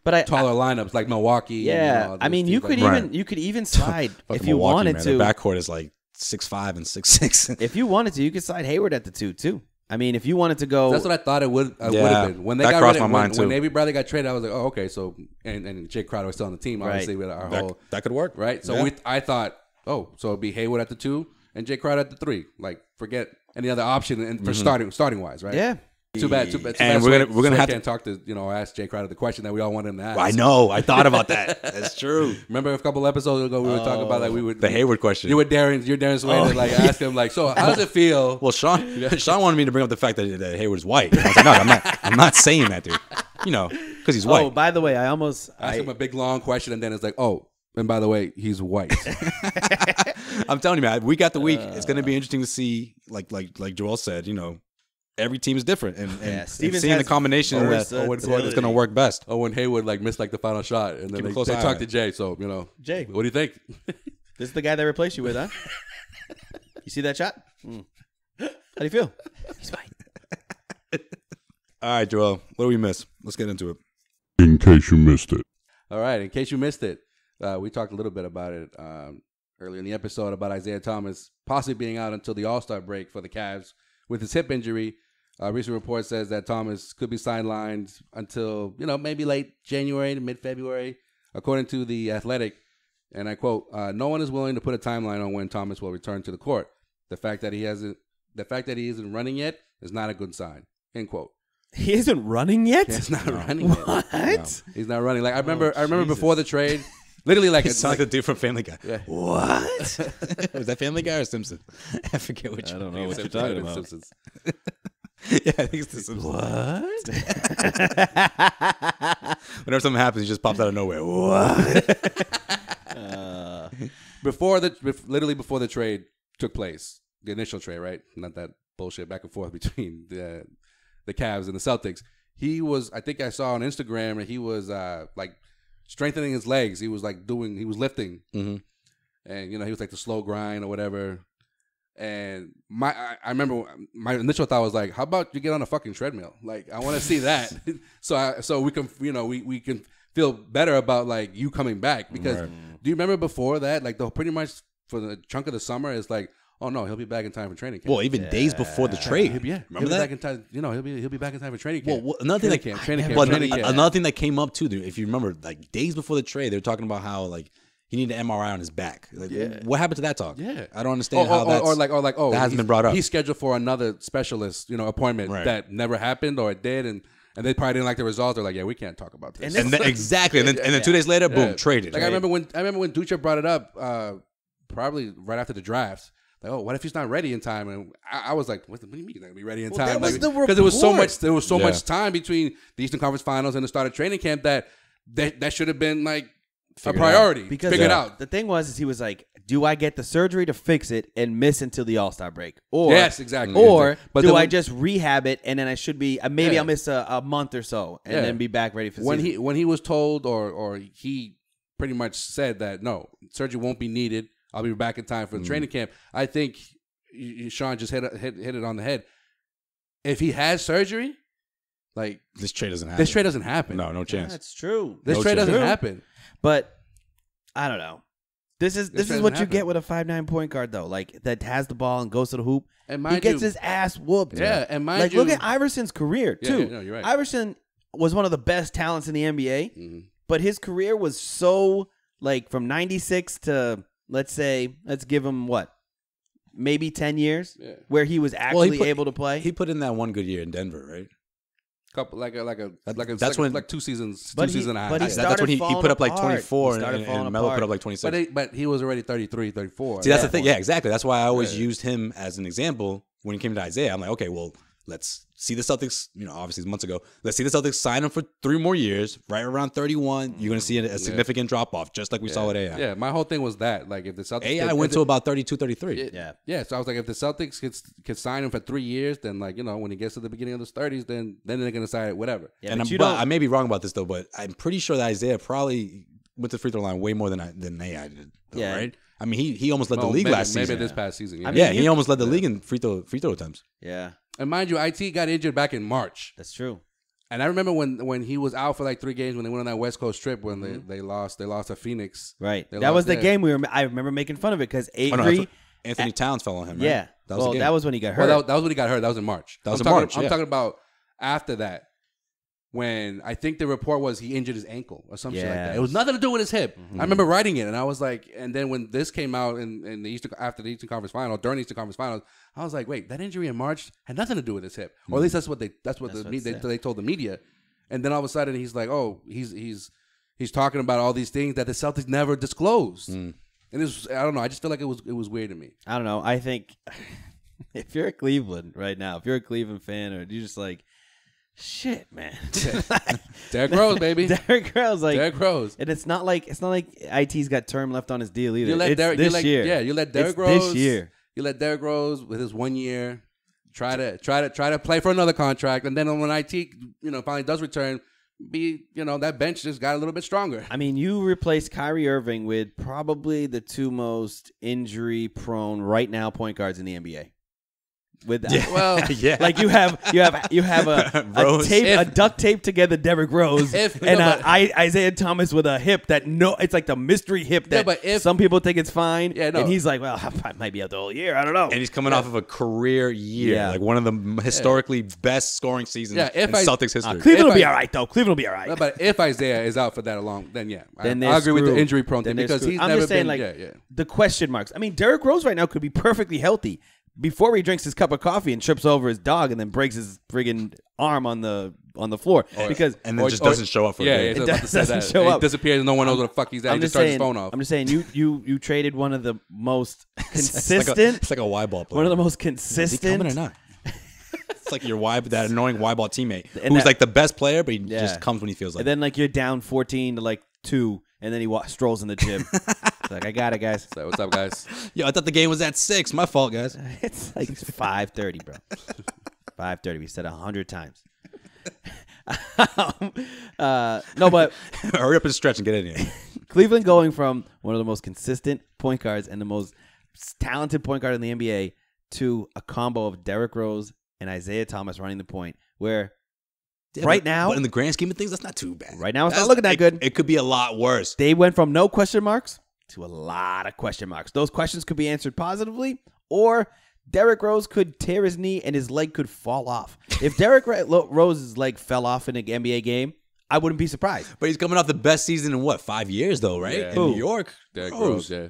but taller lineups like Milwaukee. Yeah, I mean, you could even slide if you wanted to. The backcourt is like 6'5" and 6'6". If you wanted to, you could slide Hayward at the 2 too. I mean, if you wanted to go, that's what I thought it would have been. When they got rid of when Avery Bradley got traded, I was like, oh, okay. So and Jake Crowder was still on the team, obviously with our whole that could work, right? So I thought, so it'd be Hayward at the 2 and Jake Crowder at the 3. Like, forget any other option and for starting wise, right? Yeah. Too bad. And we're gonna have to talk to ask Jay Crowder the question that we all wanted him to ask. I know. I thought about that. That's true. Remember a couple episodes ago we were talking about the Hayward question. You're Darren Swain and ask him so how does it feel? Well, Sean wanted me to bring up the fact that Hayward's white. I was like, no, I'm not saying that, dude. Because he's white. Oh, by the way, I asked him a big long question and then it's like, oh, and by the way, he's white. I'm telling you, man. Week after week, it's going to be interesting to see. Like Joel said, every team is different, and seeing the combination that's going to work best. Oh, when Hayward missed the final shot, and then they talked to Jay. So Jay, what do you think? This is the guy they replaced you with, huh? You see that shot? How do you feel? He's white. All right, Joel. What do we miss? Let's get into it. In case you missed it. All right. In case you missed it, we talked a little bit about it earlier in the episode about Isaiah Thomas possibly being out until the All-Star break for the Cavs with his hip injury. A recent report says that Thomas could be sidelined until, maybe late January to mid-February, according to The Athletic. And I quote, no one is willing to put a timeline on when Thomas will return to the court. The fact that he isn't running yet is not a good sign. End quote. He isn't running yet? He's not running yet. What? No, he's not running. I remember before the trade, literally it sounds like a dude from Family Guy. Yeah. What? Was that Family Guy or Simpson? I forget which. I don't know what you're talking about. Simpsons. Yeah, I think it's the Simpsons. What? Whenever something happens, he just pops out of nowhere. What? Literally before the trade took place, the initial trade, right? Not that bullshit back and forth between the Cavs and the Celtics. He was, I think I saw on Instagram, and he was like strengthening his legs. He was like he was lifting, and he was like the slow grind or whatever. And I remember my initial thought was like, how about you get on a fucking treadmill? Like, I want to see that, so we can we can feel better about like you coming back, because do you remember before that, like pretty much for the chunk of the summer, it's like, oh no, he'll be back in time for training camp. Well, even days before the trade. Remember that? Back in time, he'll be back in time for training camp. Well, another thing another thing that came up too, dude, if you remember, like days before the trade, they were talking about how like he needed an MRI on his back. Like, what happened to that talk? Yeah, I don't understand how that's that hasn't been brought up. He's scheduled for another specialist, appointment that never happened, or it did, and they probably didn't like the results. They're like, yeah, we can't talk about this. And then 2 days later, boom, traded. Like I remember when Ducha brought it up, probably right after the draft. Like, oh, what if he's not ready in time? And I was like, what do you mean he's not gonna be ready in time? That was the report. Because there was so much time between the Eastern Conference Finals and the start of training camp that should have been like a priority. Because figured out. The thing was, he was like, do I get the surgery to fix it and miss until the All-Star break? Or yes, exactly. Or do I just rehab it and then I should be maybe I'll miss a month or so and then be back ready for the season. When he was told or he pretty much said that no, surgery won't be needed. I'll be back in time for the training camp. I think Sean just hit it on the head. If he has surgery, like this trade doesn't happen. This trade doesn't happen. No chance. That's true. This trade doesn't happen. But I don't know. This is what you get with a 5'9" point guard though. Like that has the ball and goes to the hoop. And he gets his ass whooped. Yeah, and like look at Iverson's career too. Yeah, you're right. Iverson was one of the best talents in the NBA, but his career was so like from 96 to let's give him what? Maybe 10 years where he was actually able to play. He put in that one good year in Denver, right? Couple like 2 seasons, but 2 seasons and a half. That's when he put up like 24 and Melo put up like 26. But he was already 33, 34. See, that's the thing. Yeah, exactly. That's why I always used him as an example when he came to Isaiah. I'm like, okay, well, let's see the Celtics, obviously months ago. Let's see the Celtics sign him for 3 more years. Right around 31, you're going to see a significant drop-off, just like we saw with AI. Yeah, my whole thing was that. Like, if the Celtics... AI went to about 32, 33. Yeah, so I was like, if the Celtics could sign him for 3 years, then, like, when he gets to the beginning of the 30s, then they're going to decide whatever. Yeah, but I may be wrong about this, though, but I'm pretty sure that Isaiah probably went to the free throw line way more than AI did, though, right? I mean, he almost led the league last season. Maybe this past season. He almost led the league in free throw attempts. Yeah. And mind you, IT got injured back in March. That's true. And I remember when he was out for like 3 games when they went on that West Coast trip when they lost to Phoenix. Right. That was the game I remember making fun of it because Avery Anthony Towns fell on him. Right? Yeah. That was when he got hurt. Well, that was when he got hurt. That was in March. I'm talking about after that. When I think the report was he injured his ankle or something like that. It was nothing to do with his hip. I remember writing it, and I was like, and then when this came out in the after the Eastern Conference Final, during the Eastern Conference Finals, I was like, wait, that injury in March had nothing to do with his hip, or at least that's what they told the media. And then all of a sudden he's like, oh, he's talking about all these things that the Celtics never disclosed, and I don't know. I just feel like it was weird to me. I don't know. I think if you're a Cleveland right now, if you're a Cleveland fan, or you're just like, shit, man. Derrick Rose, baby. Derrick Rose, Derrick Rose. And it's not like IT's got term left on his deal either. You let Derrick year. Yeah, you let Derrick Rose this year. You let Derrick Rose with his 1 year try to play for another contract, and then when IT finally does return, that bench just got a little bit stronger. I mean, you replaced Kyrie Irving with probably the 2 most injury prone right now point guards in the NBA. With that. Like you have a duct tape together Derrick Rose Isaiah Thomas with a hip that it's like the mystery hip that some people think it's fine. Yeah, no. And he's like, well, I might be out the whole year. I don't know. And he's coming off of a career year, like one of the historically best scoring seasons in Celtics history. Cleveland will be all right, though. Cleveland will be all right. No, but if Isaiah is out for that long, then I agree with the injury prone thing because he's never been. The question marks. I mean, Derrick Rose right now could be perfectly healthy before he drinks his cup of coffee and trips over his dog and then breaks his friggin' arm on the floor just doesn't show up for a day. It doesn't show up. He disappears. No one knows where the fuck he's at. He just turns his phone off. I'm just saying, you traded one of the most consistent. It's like a Y ball player. One of the most consistent. Is he coming or not? It's like that annoying Y ball teammate who's like the best player, but he just comes when he feels like. And then like you're down 14 to like 2, and then he strolls in the gym. Like, I got it, guys. So what's up, guys? Yo, I thought the game was at 6. My fault, guys. It's like 5:30, bro. 5:30. We said 100 times. No, but hurry up and stretch and get in here. Cleveland going from one of the most consistent point guards and the most talented point guard in the NBA to a combo of Derrick Rose and Isaiah Thomas running the point, where right now, but in the grand scheme of things, that's not too bad. Right now, it's not looking that good. It could be a lot worse. They went from no question marks to a lot of question marks. Those questions could be answered positively, or Derrick Rose could tear his knee and his leg could fall off. If Derrick Rose's leg fell off in an NBA game, I wouldn't be surprised. But he's coming off the best season in 5 years, though, right? Yeah. In New York. Derrick Rose, yeah.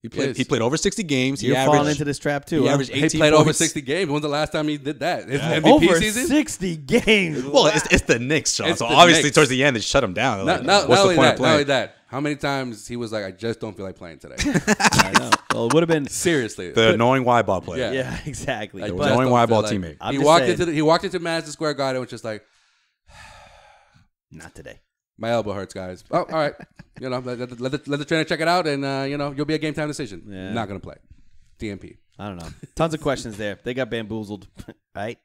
He played over 60 games. You're falling into this trap, too. He averaged 18 He played points. over 60 games. When's the last time he did that? MVP over season? 60 games. Well, it's the Knicks, Sean. It's So the obviously Knicks. towards the end, they shut him down. Like, Not what's the only point that, of not only playing? that. How many times he was like, I just don't feel like playing today. I know. Well, it would have been. Seriously. The annoying Y-ball player. Yeah. Yeah, exactly. I The just annoying don't Y-ball feel like- teammate. He just walked into Madison Square Garden and was just like, not today. my elbow hurts, guys. Oh, all right. Let the trainer check it out, and you'll be a game time decision. Yeah. Not gonna play. DMP. I don't know. Tons of questions there. They got bamboozled, right?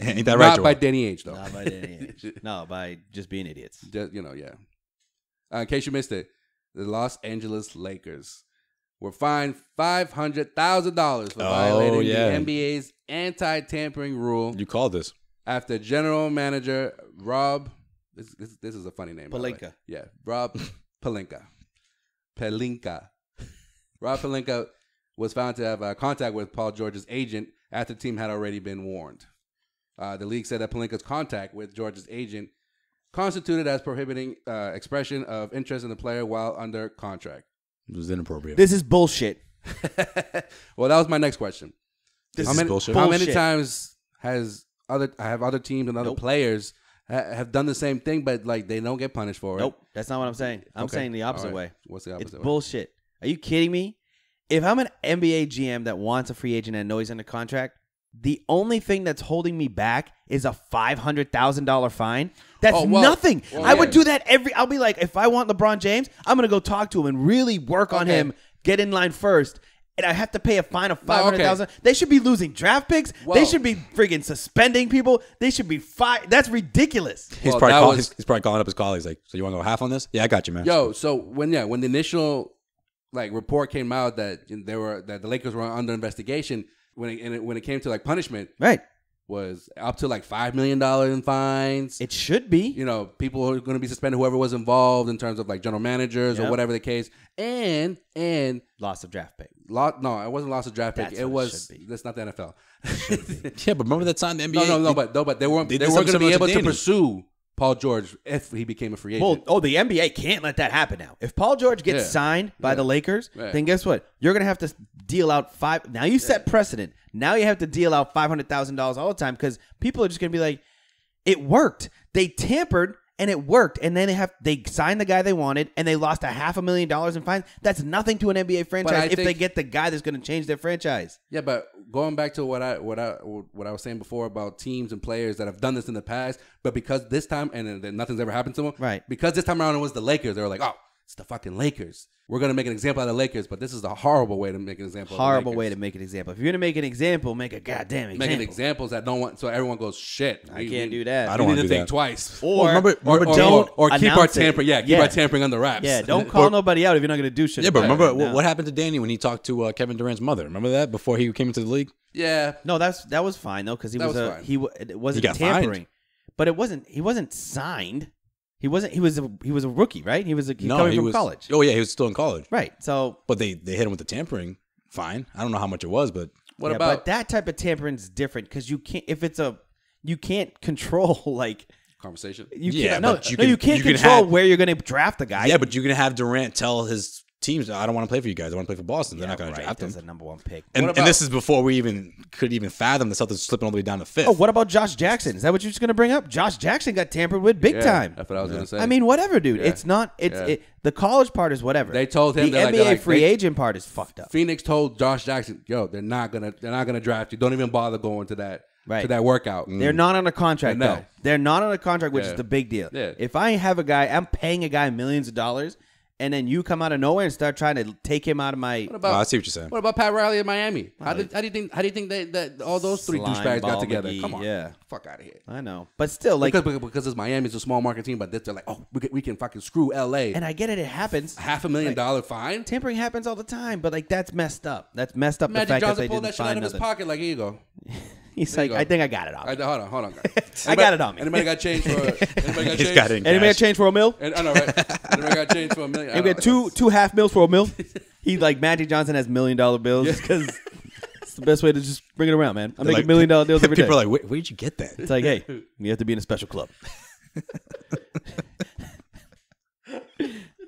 Ain't that right, Not Joel? by Danny Ainge, though. Not by any age. No, by just being idiots. Just, yeah. In case you missed it, the Los Angeles Lakers were fined $500,000 for violating the NBA's anti-tampering rule You called this. after general manager Rob. This is a funny name. by the way. Pelinka. Yeah, Rob Pelinka. Rob Pelinka was found to have contact with Paul George's agent after the team had already been warned. The league said that Pelinka's contact with George's agent constituted as prohibiting expression of interest in the player while under contract. It was inappropriate. This is bullshit. Well, that was my next question. This How is many, bullshit. how many Bullshit. times have other teams and other players have done the same thing, but like they don't get punished for it? Nope. That's not what I'm saying. I'm Okay. saying the opposite All right. way. What's the opposite It's way? bullshit. Are you kidding me? If I'm an NBA GM that wants a free agent and knows he's under contract, the only thing that's holding me back is a $500,000 fine. That's nothing. I would do that I'll be like, if I want LeBron James, I'm going to go talk to him and really work on him, get in line first. And I have to pay a fine of $500,000. They should be losing draft picks. They should be friggin' suspending people. They should be fired. That's ridiculous. He's probably calling up his colleagues like, so you want to go half on this? Yeah, I got you, man. Yo, so when the initial report came out that the Lakers were under investigation, when it came to punishment, Right. was up to $5 million in fines. It should be. People are going to be suspended, whoever was involved in terms of general managers or Yep. whatever the case, and Loss of draft pick. no, it wasn't loss of draft pick. That's It what it was should be. that's not the NFL. Yeah, but remember that time the NBA? No, but they weren't did going something to be similar to able to Danny. pursue Paul George if he became a free agent. Well, the NBA can't let that happen now. If Paul George gets signed by the Lakers, then guess what? You're going to have to deal out Now you set precedent. Now you have to deal out $500,000 all the time because people are just going to be like, it worked. They tampered and it worked. And then they signed the guy they wanted and they lost $500,000 in fines. That's nothing to an NBA franchise if they get the guy that's going to change their franchise. Yeah, but going back to what I was saying before about teams and players that have done this in the past, but because this time and then nothing's ever happened to them, right? Because this time around it was the Lakers, they were like, oh, it's the fucking Lakers. We're gonna make an example out of the Lakers, but this is a horrible way to make an example. Horrible of the way Lakers. to make an example. If you're gonna make an example, make a goddamn example. Making examples that don't want, so everyone goes shit. I can't do that. I don't We want need to to think twice. Or keep our announce it. tampering. Yeah, keep our tampering under wraps. Yeah, don't call nobody out if you're not gonna do shit. Yeah, but about remember it. what happened to Danny when he talked to Kevin Durant's mother? Remember that before he came into the league? Yeah. No, that was fine though because it wasn't got tampering, fined. but he wasn't signed. He was a rookie, right? He was coming from college. Oh yeah, he was still in college. Right. So, but they hit him with the tampering fine. I don't know how much it was, but what about? But that type of tampering is different because you can't you can't control conversation. You yeah, can't, but you can't control where you're going to draft the guy. Yeah, but you can have Durant tell his teams, I don't want to play for you guys. I want to play for Boston. They're not going to draft him. As a number one pick. And this is before we could even fathom the Celtics slipping all the way down to 5th. Oh, what about Josh Jackson? Is that what you're just going to bring up? Josh Jackson got tampered with big time. That's what I was going to say. I mean, whatever, dude. It's not. The college part is whatever. They told him the NBA free agent part is fucked up. Phoenix told Josh Jackson, "Yo, they're not gonna draft you. Don't even bother going to that to that workout. They're not on a contract though. They're not on a contract, which is the big deal. Yeah. If I have a guy, I'm paying a guy millions of dollars, and then you come out of nowhere and start trying to take him out of my. I see what you're saying. What about Pat Riley in Miami? How do you think that all those three douchebags got together? Come on, fuck out of here. I know, but still, like because it's Miami's a small market team, but they're like, oh, we can fucking screw LA. And I get it happens. $500,000 fine. Tampering happens all the time, but like that's messed up. That's messed up. Magic the fact Johnson that they pulled didn't that shit out find of his pocket. Like, here you go. He's like, I think I got it on. Hold on, guys. I got it on me. Anybody got change for? He's got it in Anybody got cash. change for a $1 million? I know, right? Anybody got change for $1 million? Anybody got two half mils for $1 million? He like Magic Johnson has $1 million bills because it's the best way to just bring it around, man. I'm making $1 million deals every day. People are like, where'd you get that? It's like, hey, you have to be in a special club.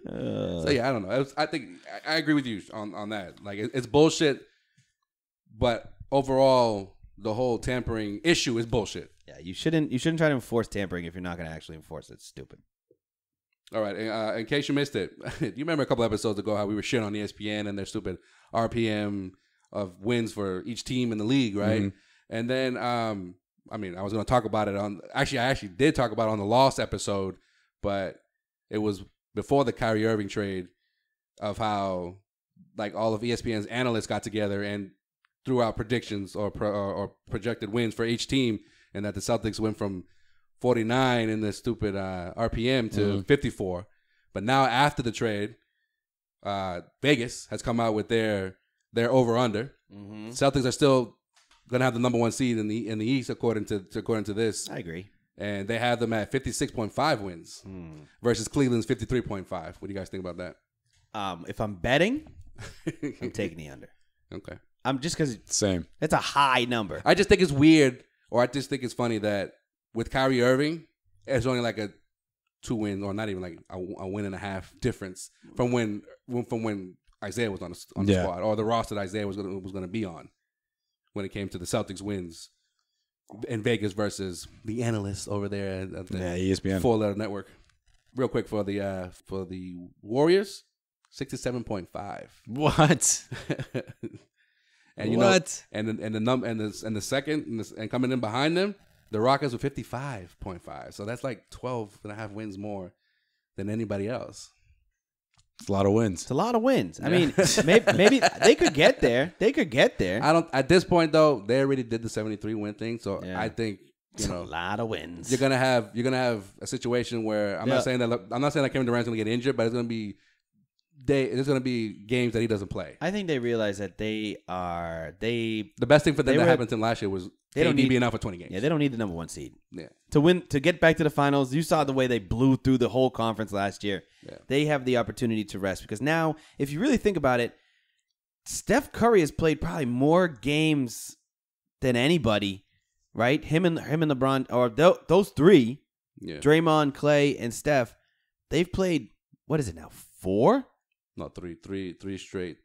So yeah, I don't know. I think I agree with you on that. Like it's bullshit, but overall, the whole tampering issue is bullshit. Yeah, you shouldn't try to enforce tampering if you're not going to actually enforce it. It's stupid. All right. In case you missed it, you remember a couple episodes ago how we were shitting on ESPN and their stupid RPM of wins for each team in the league, right? Mm-hmm. And then, I was going to talk about it I actually did talk about it on the Lost episode, but it was before the Kyrie Irving trade of how like all of ESPN's analysts got together and threw out predictions or projected wins for each team, and that the Celtics went from 49 in the stupid RPM to 54. But now after the trade, Vegas has come out with their over-under. Mm-hmm. Celtics are still going to have the number 1 seed in the East according to this. I agree. And they have them at 56.5 wins versus Cleveland's 53.5. What do you guys think about that? If I'm betting, I'm taking the under. Okay. I'm just because same. It's a high number. I just think it's weird, or I just think it's funny that with Kyrie Irving, it's only like a 2 win, or not even like a win and a half difference from when Isaiah was on the squad, or the roster that Isaiah was going to be on when it came to the Celtics wins in Vegas versus the analysts over there at the ESPN 4-letter network. Real quick for the Warriors, 67.5. What? And what? And the second and coming in behind them, the Rockets were 55.5. So that's like 12.5 wins more than anybody else. It's a lot of wins. It's a lot of wins. I mean, maybe they could get there. They could get there. I don't. At this point, though, they already did the 73 win thing. So I think it's a lot of wins. You're gonna have a situation where I'm not saying that Kevin Durant's gonna get injured, but it's gonna be there's going to be games that he doesn't play. I think they realize that the best thing for them that happened to them last year was they don't need being out for 20 games. Yeah, they don't need the number 1 seed. Yeah. To get back to the finals, you saw the way they blew through the whole conference last year. Yeah. They have the opportunity to rest because now, if you really think about it, Steph Curry has played probably more games than anybody, right? Him and LeBron, or those three, Draymond, Clay, and Steph, they've played, what is it now, 4? No, three straight.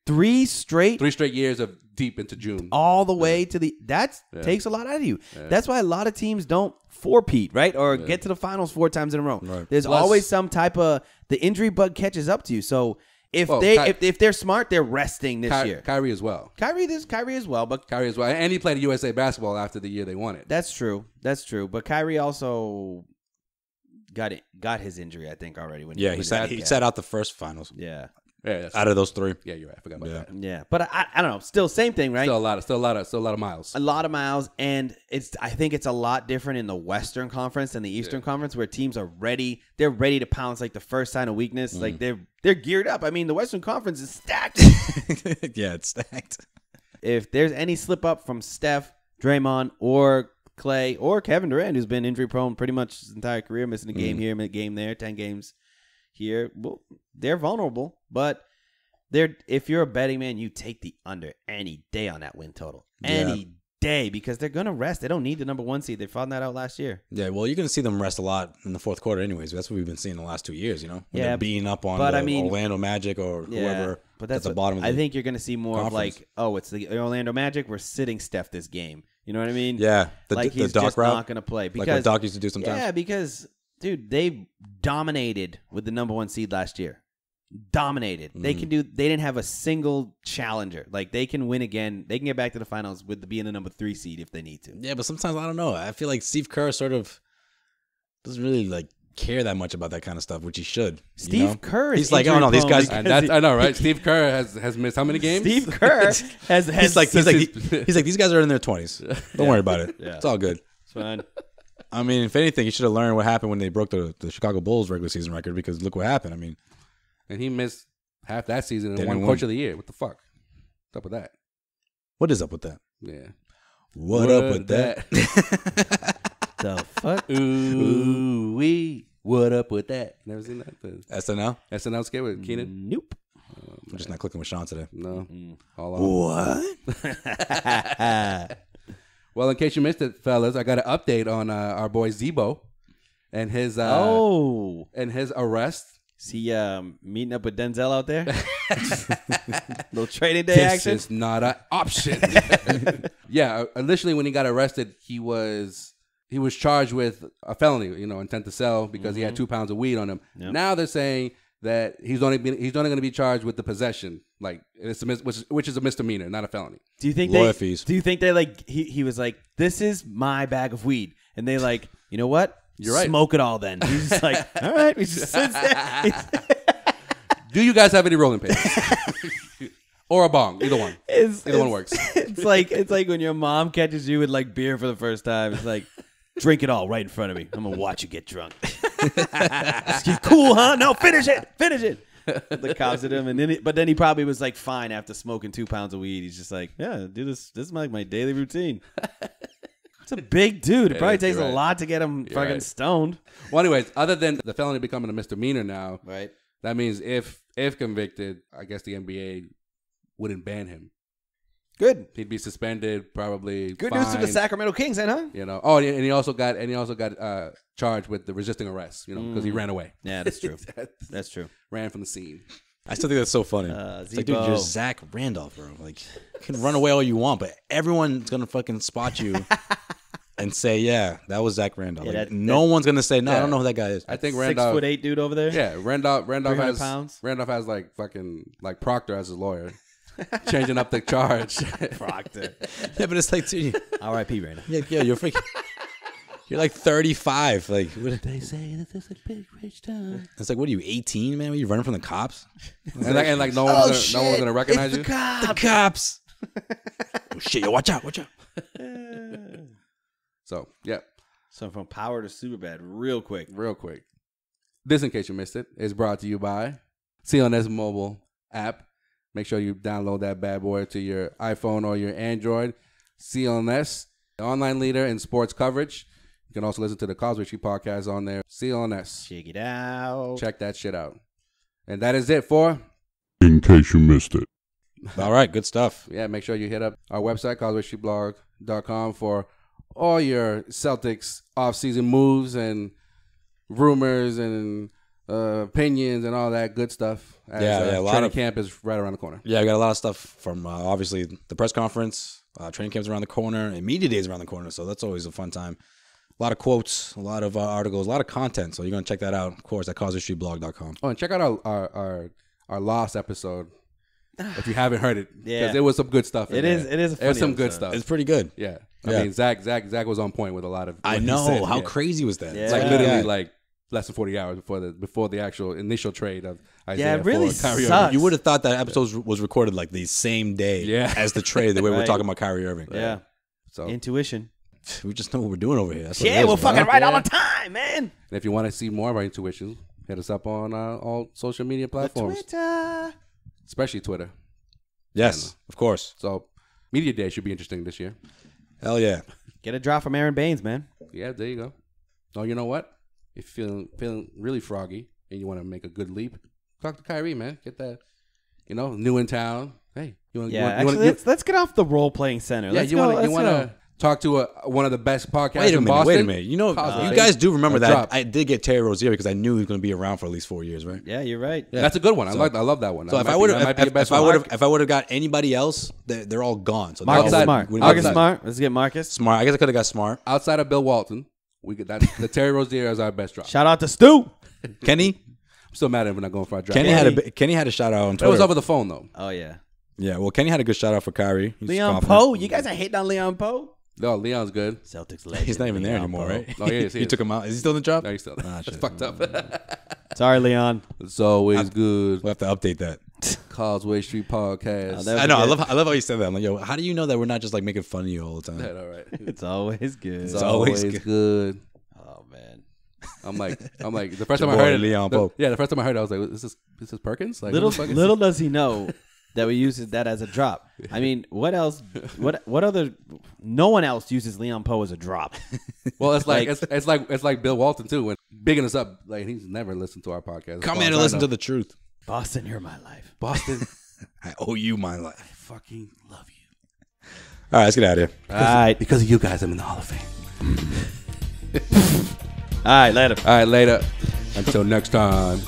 3 straight? 3 straight years of deep into June. All the way to the... That takes a lot out of you. Yeah. That's why a lot of teams don't four-peat, right? Or get to the finals 4 times in a row. Right. There's always some type of... The injury bug catches up to you. So if they're smart, they're resting this year. Kyrie as well. Kyrie as well. And he played USA basketball after the year they won it. That's true. But Kyrie also... Got his injury, I think, already. He sat out the first finals. Yeah. Out of those 3. Yeah, you're right. I forgot about that. Yeah, but I don't know. Still, same thing, right? Still a lot of miles. A lot of miles, and I think it's a lot different in the Western Conference than the Eastern Conference, where teams are ready. They're ready to pounce like the first sign of weakness. Like they're geared up. I mean, the Western Conference is stacked. Yeah, it's stacked. If there's any slip up from Steph, Draymond, or Clay, or Kevin Durant, who's been injury prone pretty much his entire career, missing a game here, a game there, 10 games here, well, they're vulnerable. But if you're a betting man, you take the under any day on that win total. Any day, because they're going to rest. They don't need the number 1 seed. They found that out last year. Yeah, well, you're going to see them rest a lot in the fourth quarter anyways. That's what we've been seeing the last 2 years, When they're beating up on Orlando Magic or whoever but that's at the bottom of the I think you're going to see more conference. of like, it's the Orlando Magic. We're sitting Steph this game. You know what I mean? Yeah. He's Doc just route, not going to play. Because, like what Doc used to do sometimes. Yeah, because, dude, they dominated with the number 1 seed last year. Dominated. They didn't have a single challenger. Like, they can win again. They can get back to the finals with being the number 3 seed if they need to. Yeah, but sometimes I don't know. I feel like Steve Kerr sort of doesn't really like care that much about that kind of stuff, which he should. Steve Kerr is he's like, oh no, these guys. And I know, right? Steve Kerr has missed how many games? Steve Kerr has he's like these guys are in their 20s. Don't worry about it. Yeah. It's all good. It's fine. I mean, if anything, he should have learned what happened when they broke the Chicago Bulls regular season record, because look what happened. I mean, and he missed half that season and won Coach of the Year. What the fuck? What's up with that? What is up with that? Yeah. What up with that? The fuck? Ooh wee. What up with that? Never seen that? The SNL skit with Keenan? Nope. I'm just not clicking with Sean today. No. All on. What? Well, in case you missed it, fellas, I got an update on our boy Zebo and his arrest. Is he meeting up with Denzel out there? Little trading day action? This is not an option. Yeah, initially when he got arrested, he was charged with a felony, intent to sell, because he had 2 pounds of weed on him. Yep. Now they're saying that he's only going to be charged with the possession, which is a misdemeanor, not a felony. Do you think they like he was like, this is my bag of weed, and they like, you know what? You're right. Smoke it all then. He's just like, all right. He just sits there. Do you guys have any rolling pins? Or a bong? Either one. Either one works. It's like when your mom catches you with like beer for the first time. It's like, drink it all right in front of me. I'm gonna watch you get drunk. Cool, huh? No, finish it. The cops at him, and then he probably was like fine after smoking 2 pounds of weed. He's just like, yeah, do this. This is like my daily routine. It's a big dude. It probably takes a lot to get him fucking stoned. Well, anyways, other than the felony becoming a misdemeanor now, right? That means if convicted, I guess the NBA wouldn't ban him. Good. He'd be suspended, probably. Good news to the Sacramento Kings, then, huh? Oh, and he also got charged with the resisting arrest, because he ran away. Yeah, that's true. That's true. Ran from the scene. I still think that's so funny. It's like, dude, you're Zach Randolph, bro. Like, you can run away all you want, but everyone's gonna fucking spot you and say, yeah, that was Zach Randolph. Yeah, no one's gonna say, no, I don't know who that guy is. I think Randolph, 6'8" dude over there. Yeah, Randolph has pounds. Randolph has like fucking like Proctor as his lawyer, changing up the charge. Proctor. Yeah, but it's like, dude, R.I.P. Randolph. Yeah, you're freaking. You're like 35. Like, what, they say that this is a big rich town. It's like, what are you, 18, man? Are you running from the cops? and no one's gonna recognize you. The cops. Oh shit! Yo, watch out! So yeah. So from power to Superbad, real quick. This, in case you missed it, is brought to you by CLNS mobile app. Make sure you download that bad boy to your iPhone or your Android. CLNS, the online leader in sports coverage. You can also listen to the Causeway Street podcast on there. CLNS. Check it out. Check that shit out. And that is it for In Case You Missed It. All right, good stuff. Yeah, make sure you hit up our website, causewaystreetblog.com, for all your Celtics offseason moves and rumors and opinions and all that good stuff. A lot training of camp is right around the corner. Yeah, we got a lot of stuff from obviously the press conference. Training camp's around the corner, and media day's around the corner, so that's always a fun time. A lot of quotes, a lot of articles, a lot of content. So you're gonna check that out, of course, at causewaystreetblog.com. Oh, and check out our lost episode if you haven't heard it, because there was some good stuff. It is. There's some good stuff. It's pretty good. Yeah. I mean, Zach was on point with a lot of. I know how crazy was that? It's like literally like less than 40 hours before the actual initial trade of Isaiah. Yeah, it really for Kyrie sucks. Irving. You would have thought that episode was recorded like the same day as the trade, the way we're talking about Kyrie Irving. Yeah. So intuition. We just know what we're doing over here. That's we're fucking right all the time, man. And if you want to see more of our intuition, hit us up on all social media platforms. Twitter. Especially Twitter. Yes, of course. So, Media Day should be interesting this year. Hell yeah. Get a drop from Aaron Baines, man. Yeah, there you go. Oh, you know what? If you're feeling really froggy and you want to make a good leap, talk to Kyrie, man. Get that, new in town. Hey, let's get off the role-playing center. Yeah, you want to talk to one of the best podcasts in Boston. Wait a minute. You guys do remember that I did get Terry Rozier because I knew he was going to be around for at least 4 years, right? Yeah, you're right. Yeah. That's a good one. I love that one. So if I would have got anybody else, they're all gone. So Marcus Smart. Marcus Smart. Let's get Marcus Smart. I guess I could have got Smart. Outside of Bill Walton, we get that. The Terry Rozier is our best drop. Shout out to Stu. Kenny. I'm still mad at him for not going for a draft. Kenny had a shout out on Twitter. It was over the phone though. Oh yeah. Yeah. Well, Kenny had a good shout out for Kyrie. Leon Poe. You guys are hating on Leon Poe. No, Leon's good. Celtics legend. He's not even there Leon anymore, Poe. right? Oh, he is. You took him out. Is he still in the job? No, he's still. Ah, That's shit. fucked up. Sorry, Leon. It's always good. We'll have to update that. Causeway Street Podcast. Oh, I know. I love how you said that. I'm like, yo, how do you know that we're not just like making fun of you all the time? All right. It's always good. It's always good. Oh man. I'm like the first time Your I heard boy, it. Leon Poe. The first time I heard it, I was like, "Is this Perkins?" Like, Little does he know that we use that as a drop. I mean, what else? What other? No one else uses Leon Poe as a drop. Well, it's like it's like Bill Walton too. When bigging us up, like he's never listened to our podcast. Come in and listen to the truth. Boston, you're my life. Boston. I owe you my life. I fucking love you. All right, let's get out of here. All right. Because of you guys, I'm in the Hall of Fame. All right, later. All right, later. Until next time.